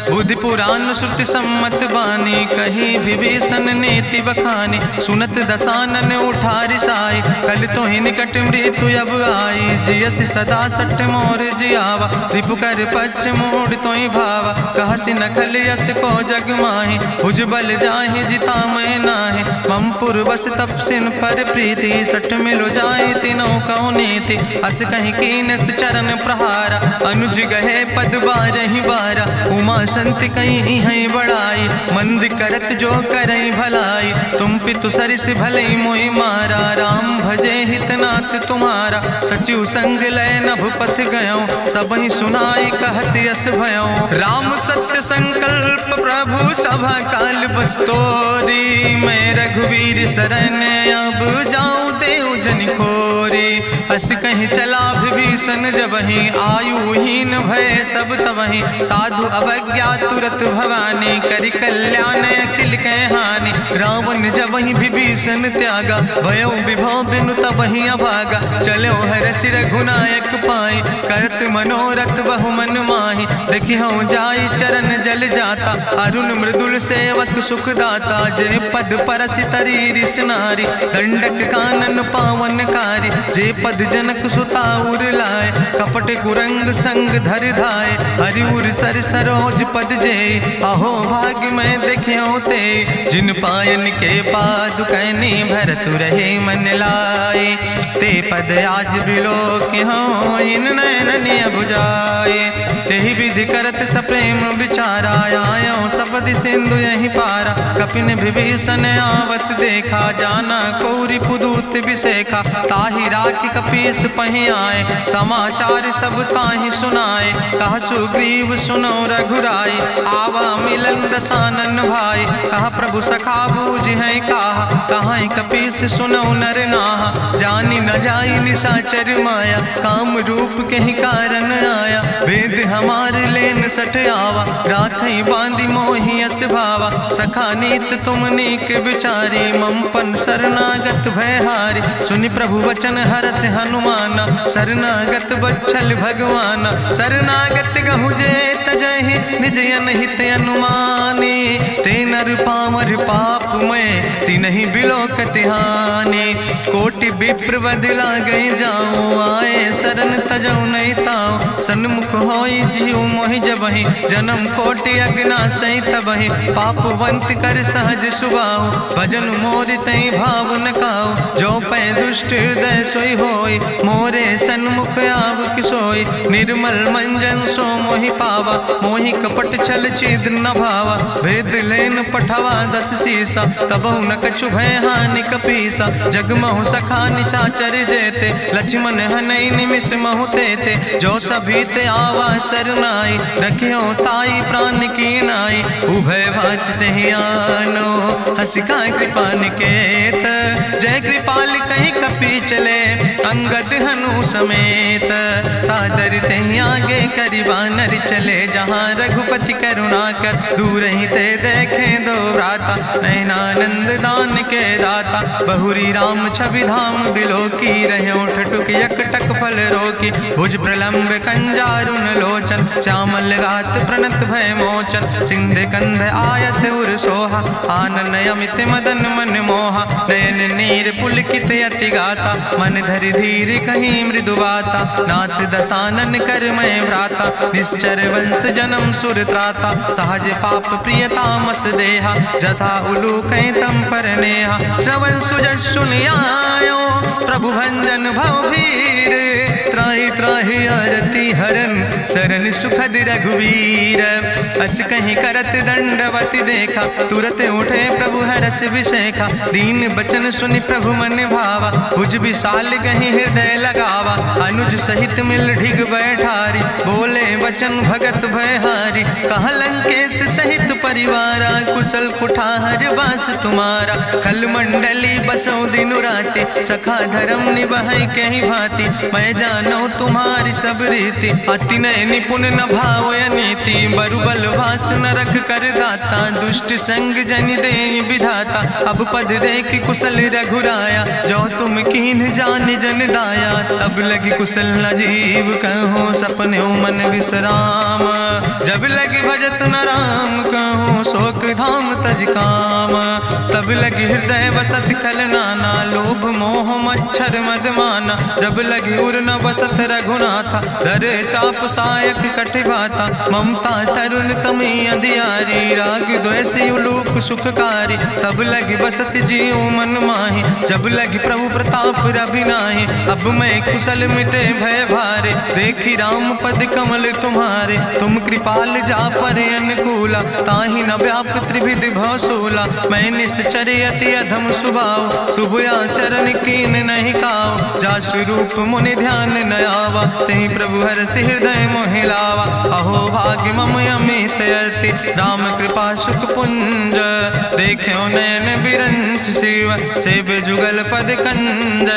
बुद्धि पुराण श्रुति सम्मत बानी, कही विभीषण नीति बखानी। सुनत दसानन उठारि साई, कल तो ही निकट मृत्यु अब आई। जियसि सदा सठ मोर जियावा, रिपु कर पक्ष मोड़ तो ही भावा। कहसि नखल यस को जग माहि, भुज बल जाहि जिता मैं नाहि। ममपुर बस तपसिन पर प्रीति, सठ मिलो जाए तीनों कौ नीति। अस कहीं कीनस चरण प्रहारा, अनुज गहे पद बारहि बारा। उमा संत कहीं है बड़ाई, मंद करत जो करई भलाई। तुम पितु सरिस भले मोहि मारा, राम भजे हितनाथ तुम्हारा। सचिव संग लय नभ पथ गयो, सबहि सुनाई कहत यस भयो। राम सत्य संकल्प प्रभु सभा काल बस्तोरी। मैं रघुवीर शरण अब जाऊं देव जन खोरी। अस कहीं चला विभीषण जबहि, आयुहीन भय सब तबहि। साधु अवज्ञा तुरत भवानी, करि कल्याण अखिल कै हानि। रावण जबहि विभीषण त्यागा, भयो विभव बिनु तबहि अभागा। चलो हरषि रघुनायक पाई, करत मनोरथ बहु मन माहि। देखिहु जाई चरण जल जाता, अरुण मृदुल सेवक सुख दाता। जे पद परसि तरी रिस नारी, दंडक कानन पावन कारी। जे पद जनक सुता उर लाए, कपट कुरंग संग धर धाय। हरिउर सर सरोज पद जे, अहो भाग्य मैं देखियो ते। जिन पायन के पादुकैनी, भरत रहे मन लाए। ते पद आज बिलोक हो, इन नयन बुझाए। तेहि विधि करत सप्रेम विचारा, आयो सपदि सिंधु यही पारा। कपिन विभीषण आवत देखा, जाना कौरि पुदूत विशेखा। ताहि राखि कपीस पहि आए, समाचार सब ताहि सुनाए। कह सुग्रीव सुनो रघुराई, आवा मिलन दसानन भाई। कहा प्रभु सखा बूझ है कहा, कहाँ कपीस सुनो नर नाहा। जानी न जाई निशाचर माया, काम रूप के ही कारण आया। वेद हमार लेन सठ आवा, राखई बांधी मोहि अस भावा। सखा नीत तुम नीक विचारी, ममपन शरणागत भयहारी। सुनि प्रभु वचन हरस हनुमाना, शरणागत बच्छल भगवाना। शरणागत गहु जे तजहि, निज अनहित अनुमानी। ते नर पामर पाप में, तिनहि बिलोकत हानि। कोटि विप्र बदला गई जाऊं, आए शरण तजौ नहीं ताऊं। सन्मुख होई जीव मोहि जबहि, जन्म कोटि अग्ना सही तबहि। पापवंत कर सहज सुभाऊ, भजन मोरि तई भाव न काऊ। जो पै दुष्ट हृदय सोई होई, मोरे सन्मुख आव किसोई। निर्मल मंजन सो मोहि पावा, मोहि कपट छल छिद्र न भावा। भेद लेन पठवा दस सीसा, तबहु न कछु भय हानि कपीसा। जगमहु सखा निचाचर जेते, लक्ष्मण हनई निमिष महु तेते। जो सभी ते आवा सरनाई, रखियो ताई प्राण की नाई। उभय भात तेहि आनो, हसिका कृपा निकेत। जय कृपाल कहीं कपी चले, अंगद हनु समेत। सादर ते आगे करी बानर चले, जहाँ रघुपति करुणा कर दूर ही ते देखे दो व्राता। नयनानंद दान के दाता, बहुरी राम छवि धाम बिलो की रहे ठटुक यकटक फल रोकी। भुज प्रलंब कंजारुन लोचन, श्यामल गात प्रणत भय मोचन। सिंध कंध आयत उर सोहा, आनन अमित मदन मन मोहा। नयन नीर पुलकित अति गाता, मन धरि धीर कहीं मृदु बाता। नाथ दसानन कर मैं व्राता, निश्चर वंश जन्म सुर त्राता। सहज पाप प्रियतामस देहा, जथा उलूक तम पर नेहा। श्रवण सुजस सुनियायो, प्रभु भंजन भव भीर। त्राहि त्राहि आरती हरन, शरण सुखद रघुवीर। अस कहीं करत दंडवत देखा, तुरत उठे प्रभु हरस विशेखा। दीन बचन सुनि प्रभु मन भावा, भुज विशाल कहीं हृदय लगावा। अनुज सहित मिल ढिग बैठारी, बोले वचन भगत भयहारी। कहा लंकेश सहित परिवारा, कुशल कुठार बास तुम्हारा। कल मंडली बसो दिनु राति, सखा धर्म निभाई कहीं भांति। मैं जानो तुम्हारी सब रीति, अति नय निपुण न भाव नीति। बरुबल वास न रख कर दाता, दुष्ट संग जन दे विधाता। अब पद देख कुशल रघुराया, जो तुम कीन जान जन दाया। तब लगी कुशल न जीव कहो, सपने मन विश्राम। जब लगी भजत न राम कहो, शोक धाम तज काम। तब लगी हृदय बसत खल नाना, लोभ मोह मच्छर मद माना। जब लगी उर न बसत रघुनाथा, दर चाप सायक कटिभाता। ममता तरुण तमी अंधियारी, राग द्वेषी उलूक सुखकारी। तब लगी बसत जीव मन माही, जब लगी प्रभु प्रताप रवि नाही। अब मैं कुशल मिटे भय भारे, देखी राम पद कमल तुम्हारे। तुम कृपाल जा पर अनुकूला, ताहि न व्याप त्रिविध भवसूला। मैं निश्चर अति अधम स्वभाव, शुभ आचरण कीन नहीं काव। जा स्वरूप मुनि ध्यान न आवा, तेहि प्रभु हरषि हृदय मोहि लावा। अहो भाग्य मम अमित अति, राम कृपा सुख पुंज। देखो नयन बिरंच शिव, सेव जुगल पद कंज।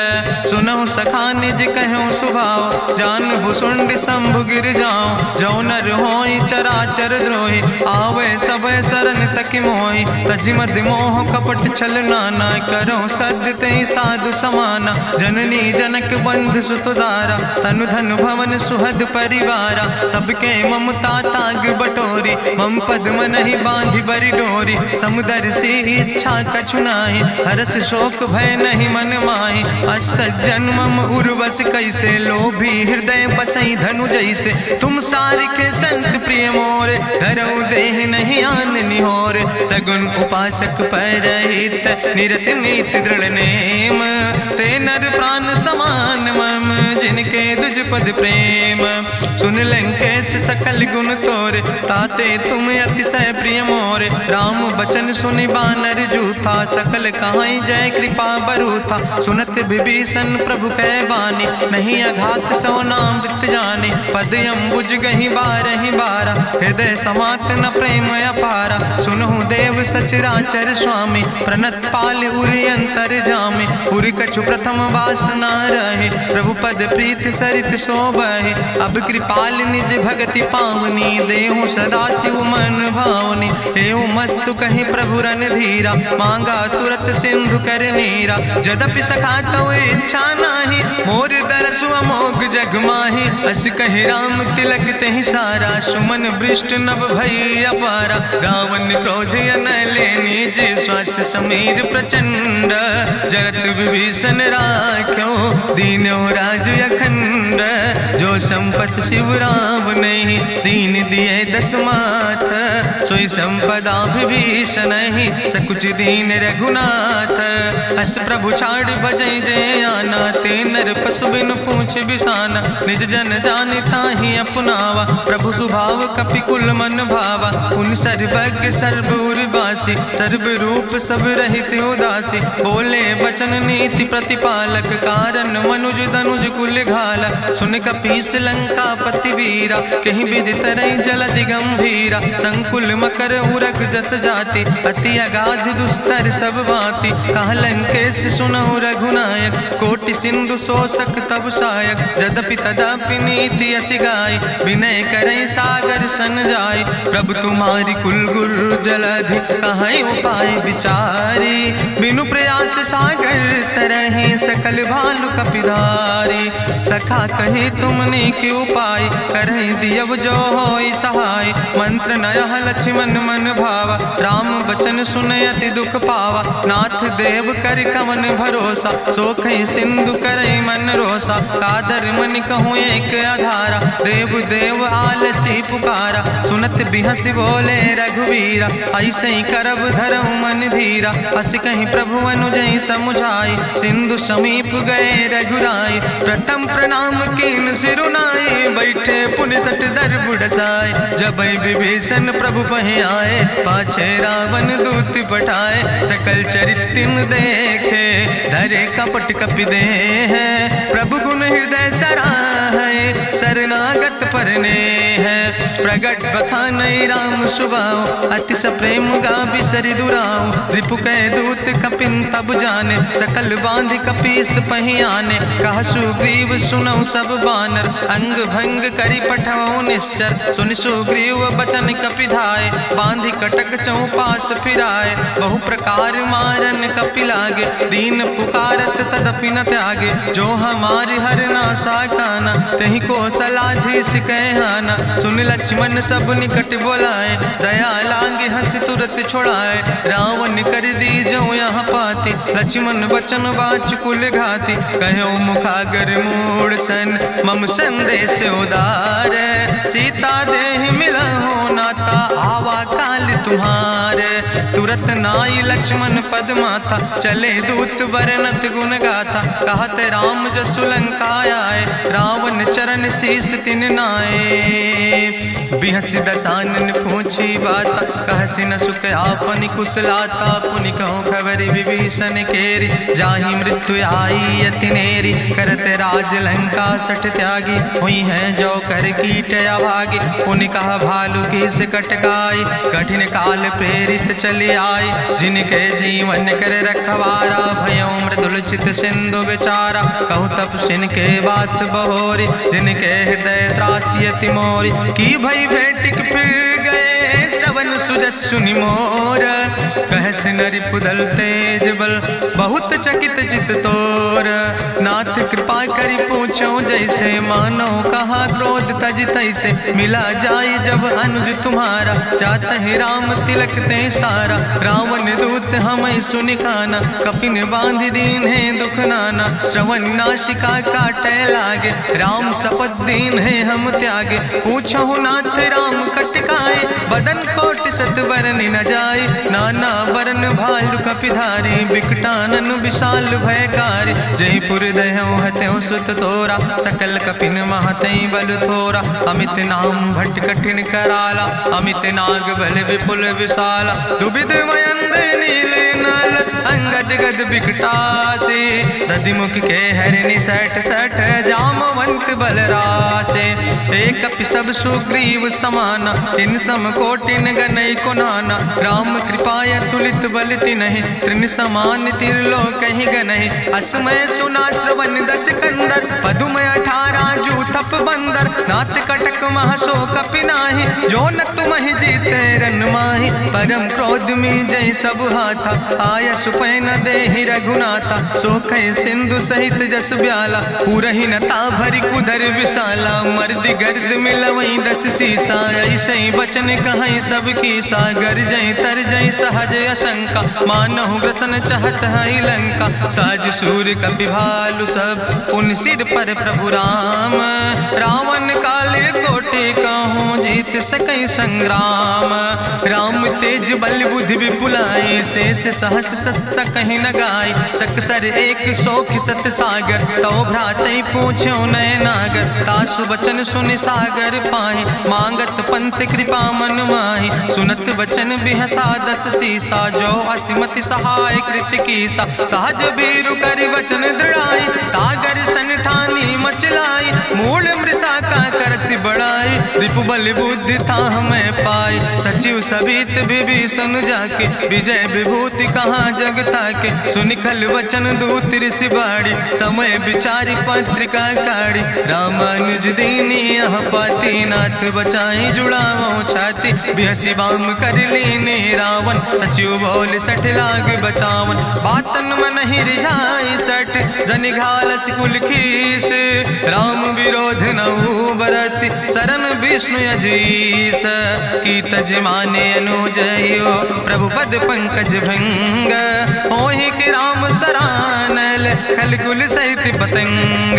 सुनहु सखा निज कहूँ सुभाव, जानहु सुंड शंभु गिर जाऊं। जो नर होई चराचर द्रोही, आवे सब शरण तक मोहि। तज मद मोह कपट छल नाना, करो सद्य तेहि साधु समाना। जननी जनक बंधु सुतदारा, तनु धन भवन सुहद परिवारा। सबके ममता ताग बटोरी, मम पद मन ही बांधि बरी डोरी। समुदर सी इच्छा कछु नाही, हरस शोक भय नहीं मन माही। असज्जन मम उर्वश कैसे, लोभी हृदय बसई धनु जैसे। तुम सारिके संत प्रिय मोरे, धरऊ देह नहीं आन निहोर। सगुन उपासक परहित, निरत नीति दृढ़ नेम। ते नर प्राण समान मम, जिनके दुज पद प्रेम। सुन लंकेश सकल गुण तोरे, ताते तुम अतिशय प्रिय मोरे। राम बचन सुनि बानर जूथा, सकल कहाई जय कृपा बरूथा। सुनत विभीषण प्रभु कै बानी, नहीं अघात सो नाम वृत जानी। पद अम्बुज गहि बारहि बारा, हृदय समात न प्रेम अपारा। सुनहु देव सचराचर स्वामी, प्रणत पाल उरि अंतर जामी। उरि कछु प्रथम वासना रहे, प्रभु पद प्रीत सरित शोभहि। अब कृपाल निज भगति पावनी, देहु सदा शिव मन भावनी। एवं मस्तु कहि प्रभु रन धीरा, मांगा तुरत सिंधु कर नीरा। जदपि सखा तो इच्छा नाही, मोर दरसु अमोघ जग माही। अस कहि राम तिलक तेहि सारा, सुमन वृष्ट नभ भई अपारा। रावण क्रोध अनले निज, श्वास समीर प्रचंड। जगत विभीषण राख्यो, दीनो राज अखंड। जो संपत शिव राम नहीं, दीन दिए दस माथ। सोई संपदा विभीषण ही, सकुच दीन रघुनाथ। अस प्रभु छाड़ बजै जय आना, ते नर पशु बिन पूछ बिसाना। निज जन जानि ताहि अपनावा, प्रभु स्वभाव कपि कुल मन भावा। पुन सर्वज्ञ सर्व उर्वासी, सर्व रूप सब रहित उदासी। बोले वचन नीति प्रतिपालक, कारण मनुज दनुज कुल घाला। सुन कपीस लंका पति वीरा, कहीं विधि तरई जलधि गंभीरा। संकुल मकर उरग जस जाति, अति अगाध दुस्तर सब भांति। कहा लंकेश सुनहु रघुनायक, कोटि सिंधु शोषक तब सायक, जदपि तदपि नीति असि गाय, विनय करें सागर सन जाय। प्रभु तुम्हारी कुल गुरु जलधि, कहीं उपाय विचारी, बिनु प्रयास सागर तरहि, सकल भालु कपिधारी। सखा कहे तुमने के उपाय, करहि दियव जो होई सहाय। मंत्र नयह लक्ष्मण मन भावा, राम बचन सुनय अति दुख पावा। नाथ देव कर कवन भरोसा, सोखै सिंधु करई मन रोसा। कादर मन कहूँ एक आधारा, देव देव आलसी पुकारा। सुनत बिहस बोले रघुवीरा, ऐसे ही करब धरऊ मन धीरा। हस कहीं प्रभु अनुजय समुझाई, सिंधु समीप गए रघुराई। प्रथम प्रणाम कीन सिरुनाई, बैठे पुनि तट दर बुढ़साए। जब विभीषण प्रभु पहे आए, पाछे रावण दूत पठाए। सकल चरित्र देखे, धरे कपट कपि दे है। प्रभु गुण हृदय सराहै, शरणागत परने है। प्रगट बखानई राम सुभाऊ, अति सप्रेम गावि सरि दुराऊ। रिपु कै दूत कपिन तब जाने, सकल बांधि कपीस पहि आने। कहा सुग्रीव सुनऊ सब बानर, अंग भंग करि पठवऊ निश्चर। सुनि सुग्रीव बचन कपिधाय, बांधि कटक चौपास फिराए। बहु प्रकार मारन कपि लागे, दीन पुकारत तदपि न त्यागे। जो हमारि हर नासा काना, तहि को सलाधीस कहना। सुन लक्ष्मण सब निकट बोलाए, दया लागे हंस तुरत छोड़ाए। रावण कर दी जो यहाँ पाती, लक्ष्मण बचन बाच कुल घाती। कहो मुखागर मूड सन, मम संदेश उदार। सीता देह मिला हो नाता, आवा काल तुम्हारे। तुरत नाई लक्ष्मण पद माथा, चले दूत वर्णत गुण गाथा। कहत राम जसु लंका आए, रावण चरण शीस तिन नाए। बिहस दसानन पूछी बाता, कहसि न सुख आपन कुशलाता। पुनि कहूँ खबर विभीषण केरी, जाहि मृत्यु आई अति नेरी। करत राज लंका सठ त्यागी, हुई है जो कर कीट अभागी। पुनि कहा भालू किस कटकाई, कठिन काल प्रेरित चली आई। जिनके जीवन कर रखवारा, भयो मृदुल चित सिंधु विचारा। कहूँ तपसिन के बात बहोरी, जिनके हृदय त्रासी अति मोरी। की भई भेटिक फिर गए, श्रवण सुजस सुनि मोर। कहस नरि पुदल तेज बल, बहुत चकित चित तोर। नाथ कृपा करि पूछो जैसे, मानो कहा क्रोध तज तैसे। मिला जाय जब अनुज तुम्हारा, जात है राम तिलक ते सारा। रावण दूत हमें सुनि काना, कपिन बांध दीन है दुख नाना। श्रवण नासिका काटे लागे, राम शपथ दीन है हम त्यागे। पूछो नाथ राम कटकाए, बदन कोटि सत बरन न जाए। नाना बरन भालु कपिधारी, बिकटानन विशाल भयकारी। जयपुर दह्यों हत्यों सुत तोरा, सकल कपिन महतई बल थोरा। अमित नाम भट्ट कठिन कराला, अमित नाग बल विपुल विशाला। दुबिध मयंद नील नल, अंगद गद बिकटासे। दधिमुख के हरिणि सठ सठ, जामवंत बलरासे। एक कपि सब सुग्रीव समाना, इन सम कोटिन गनई को नाना। राम कृपाय तुलित बल तिनहि, त्रिन समान तिरलोक ही गनहि। असमय सुना श्रवण दस कंदर, पदुम 18 जूथप बंदर। नाथ कटक महसो कपि नाही, जो न तुमहि जीते रन माही। परम क्रोध में जय सब हाथा, आय सुपै न देहि रघुनाथा। सोखै सिंधु सहित जस ब्याला, पूरहि न ता भरि कुधर विशाला। मर्द गर्द मिलवई 10 सीसा, ऐसे बचन कहीं सब की सागर। जय तर जय सहज अशंका, मानहु ग्रसन चाहत है लंका। साज सूर कपि भालु सब, उन सिर पर प्रभु राम। रावण काले कोटि कहूँ, जीत सकै संग्राम। राम तेज बल बुद्धि विपुलाई, शेष सहस सत्स कहीं न गाय। सकसर 100 सत सागर, तो भ्रातै पूछो नय नागर। तासु बचन सुनि सागर पाहि, मांगत पंथ कृपा मन माहि। सुनत बचन बिहसा 10 सीसा, जो असिमति सहाय कृत कीसा। सहज बीरु करि वचन दृढ़ाई, सागर सन ठानी मचलाई। मूल मृषा का करसि बड़ाई, रिपु बल बुद्धि था हमें पाई। सचिव सबित विभीषण जाके विजय विभूति कहाँ जग ताके। सुनि खल वचन दूत ऋषि बाड़ी समय विचारी पत्रिका काढ़ी। रामानुज दीनी यह पाती नाथ बचाई जुड़ावो छाती। बिहसी बाम कर लीने रावण सचिव बोल सठ लाग बचावन। बातन मन ही रिझाई सठ जनि घालस कुल खीस। राम विरोध नऊ बरसी शरण विष्णु अजीस। की तज माने अनुजयो प्रभु पद पंकज भंग। होहि के राम सरानल खल कुल सहित पतंग।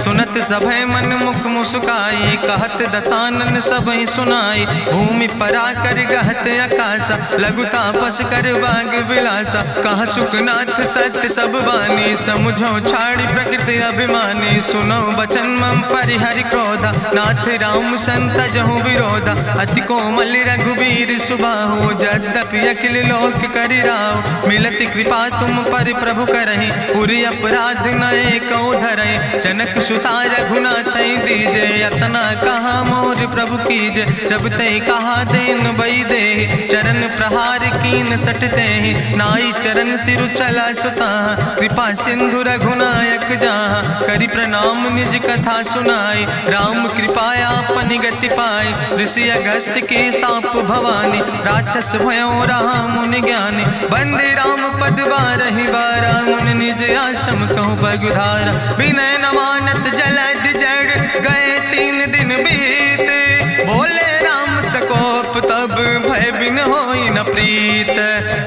सुनत सभय मन मुख मुस्काई कहत दसानन सबहि सुनाई। भूमि परा कर गहत आकाशा लघु तापस कर बाग विलासा। कहा सुखनाथ सत्य सब बानी समुझो छाड़ी प्रकृति अभिमानी। सुनो बचन मम परिहरि क्रोधा नाथ राम संत जहु विरोधा। अति कोमल रघुबीर सुबाहु यद्यपि अखिल लोक करि राव। मिलति कृपा तुम पर प्रभु करहि पुरि अपराध नए कौ धरहि। जनक सुता रघुनाथ दीजे यतना कहा मोर प्रभु कीजे। जब ते कहा देन बई दे चरण प्रहार कीन सटते नाई। चरण सिरु चला सुता कृपा सिंधु रघुनायक जहाँ। करि प्रणाम निज कथा सुनाई राम कृपाया अपनी गति पाई। ऋषि अगस्त के साप भवानी राक्षस भयो रहा मुनि ज्ञानी। बंदे राम पद बारहि बारा मुनि निज आश्रम कहु पगुधारा। विनय न मानत जलद जड़ गए 3 दिन बीते। बोले राम सकोप तब भय बिन होई न प्रीत।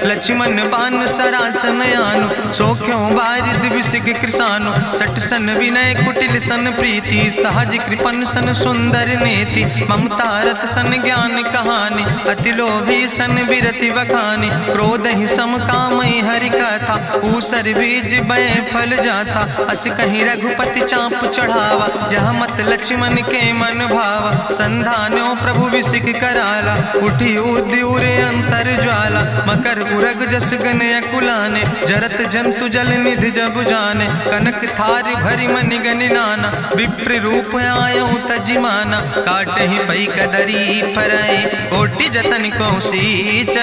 लक्ष्मण बान सरासन आनु सोख्यो बारिद विसिक कृसानु। सट सन विनय कुटिल सन प्रीति सहज कृपन सन सुंदर नेति। ममता रत सन ज्ञान कहानी अति लोभी सन विरति बखानी। क्रोध ही सम कामई हरि कथा ऊसर बीज बय फल जाता। अस कहीं रघुपति चाप चढ़ावा यह मत लक्ष्मण के मन भावा। संधान्यो प्रभु विसिक कराला उठी उद्यूर अंतर ज्वाला। मकर उरग जस गन अकुलाने जरत जंतु जल निधि जब जाने। कनक थारी भरी मनि गनि नाना विप्र रूप आयो तजिमाना। काटे ही पई कदरी फरई कोटि जतन को सींच।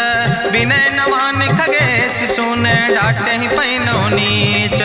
विनय नवान खगेश सुने डाटे ही पैनो नीच।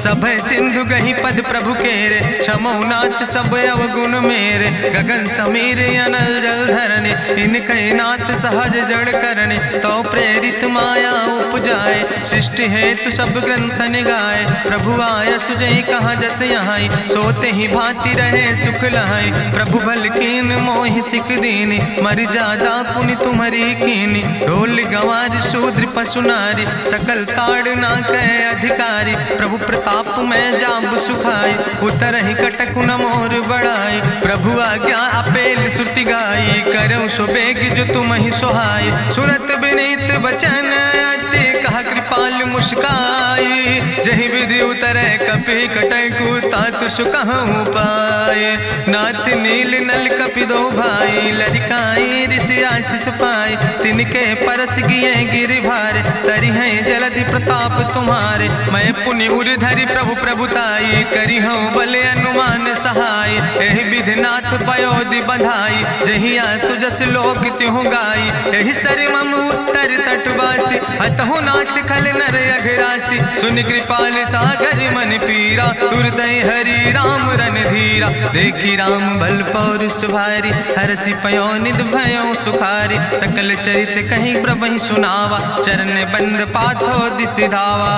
सब सिंधु गही पद प्रभु केरे क्षमो नाथ सब अवगुण मेरे। गगन समीर अनल जल धरने इनके नाथ सहज जड़ करने। तो प्रेरित माया उपजाए सृष्टि हेतु सब ग्रंथ निगाए। प्रभु आय सुजई कहाँ जस यहाँ सोते ही भांति रहे सुख लहाई। प्रभु भल कीन मोहि सिख दीनी मर जादा पुनि तुम्हारी कीनी। ढोल गंवार शूद्र पशु नारी सकल ताड़ ना कहे अधिकारी। प्रभु प्रताप में जाब सुखाई उतर ही कटक न मोर बढ़ाई। प्रभु आज्ञा अपेल श्रुति गाई करऊँ सो बेग जो तुम ही सोहाई। सुनत विनीत बचन अति कहा कृपाल मुस्काई। जही विधि उतरे कपि कटकु तात सुकहु पाए। नाथ नील नल कपि दो भाई लड़काई ऋषि आशीष पाए। तिनके परस गिए गिरि भारे तरि है जलधि प्रताप तुम्हारे। मैं पुनि उर धरि प्रभु प्रभुताई करी हूँ बल अनुमान सहाय। एहि विधि नाथ पयोधि बधाई जहिया सुजस लोक त्यों गाई। एहि सर मम उत्तर तटवासी हतहु नाथ खल नर अघरासी। सुन कृपाल सागर मन पीरा तुरत हरि राम रन धीरा। देखी राम बल पौरुष भारी हरसि पयो निध भयो सुखारी। सकल चरित कहीं प्रभु सुनावा चरण बंद पाथो दिसि धावा।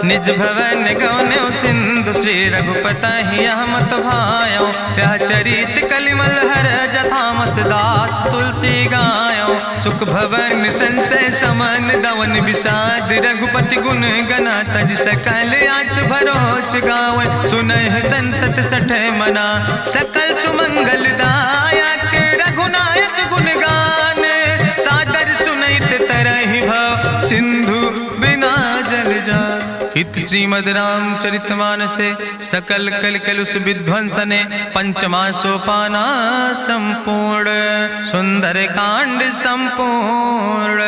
निज भवन गौन्यो सिंधु श्री रघुपति मत भायो। यह चरित कलिमल हर जथामस दास तुलसी गायो। सुख भवन संशय समन दवन विषाद रघुपति गुण गना तज सकल आस भरोस गावे। सुनहि संतत सठ मना सकल सुमंगल दायक। रघुनायक गुण गान सादर सुनैत तरहि भव सिंधु बिना जल जा। इत श्रीमद् रामचरितमानसे सकल कल कलुष विध्वंसने पंचमा सोपाना संपूर्ण। सुंदर कांड संपूर्ण।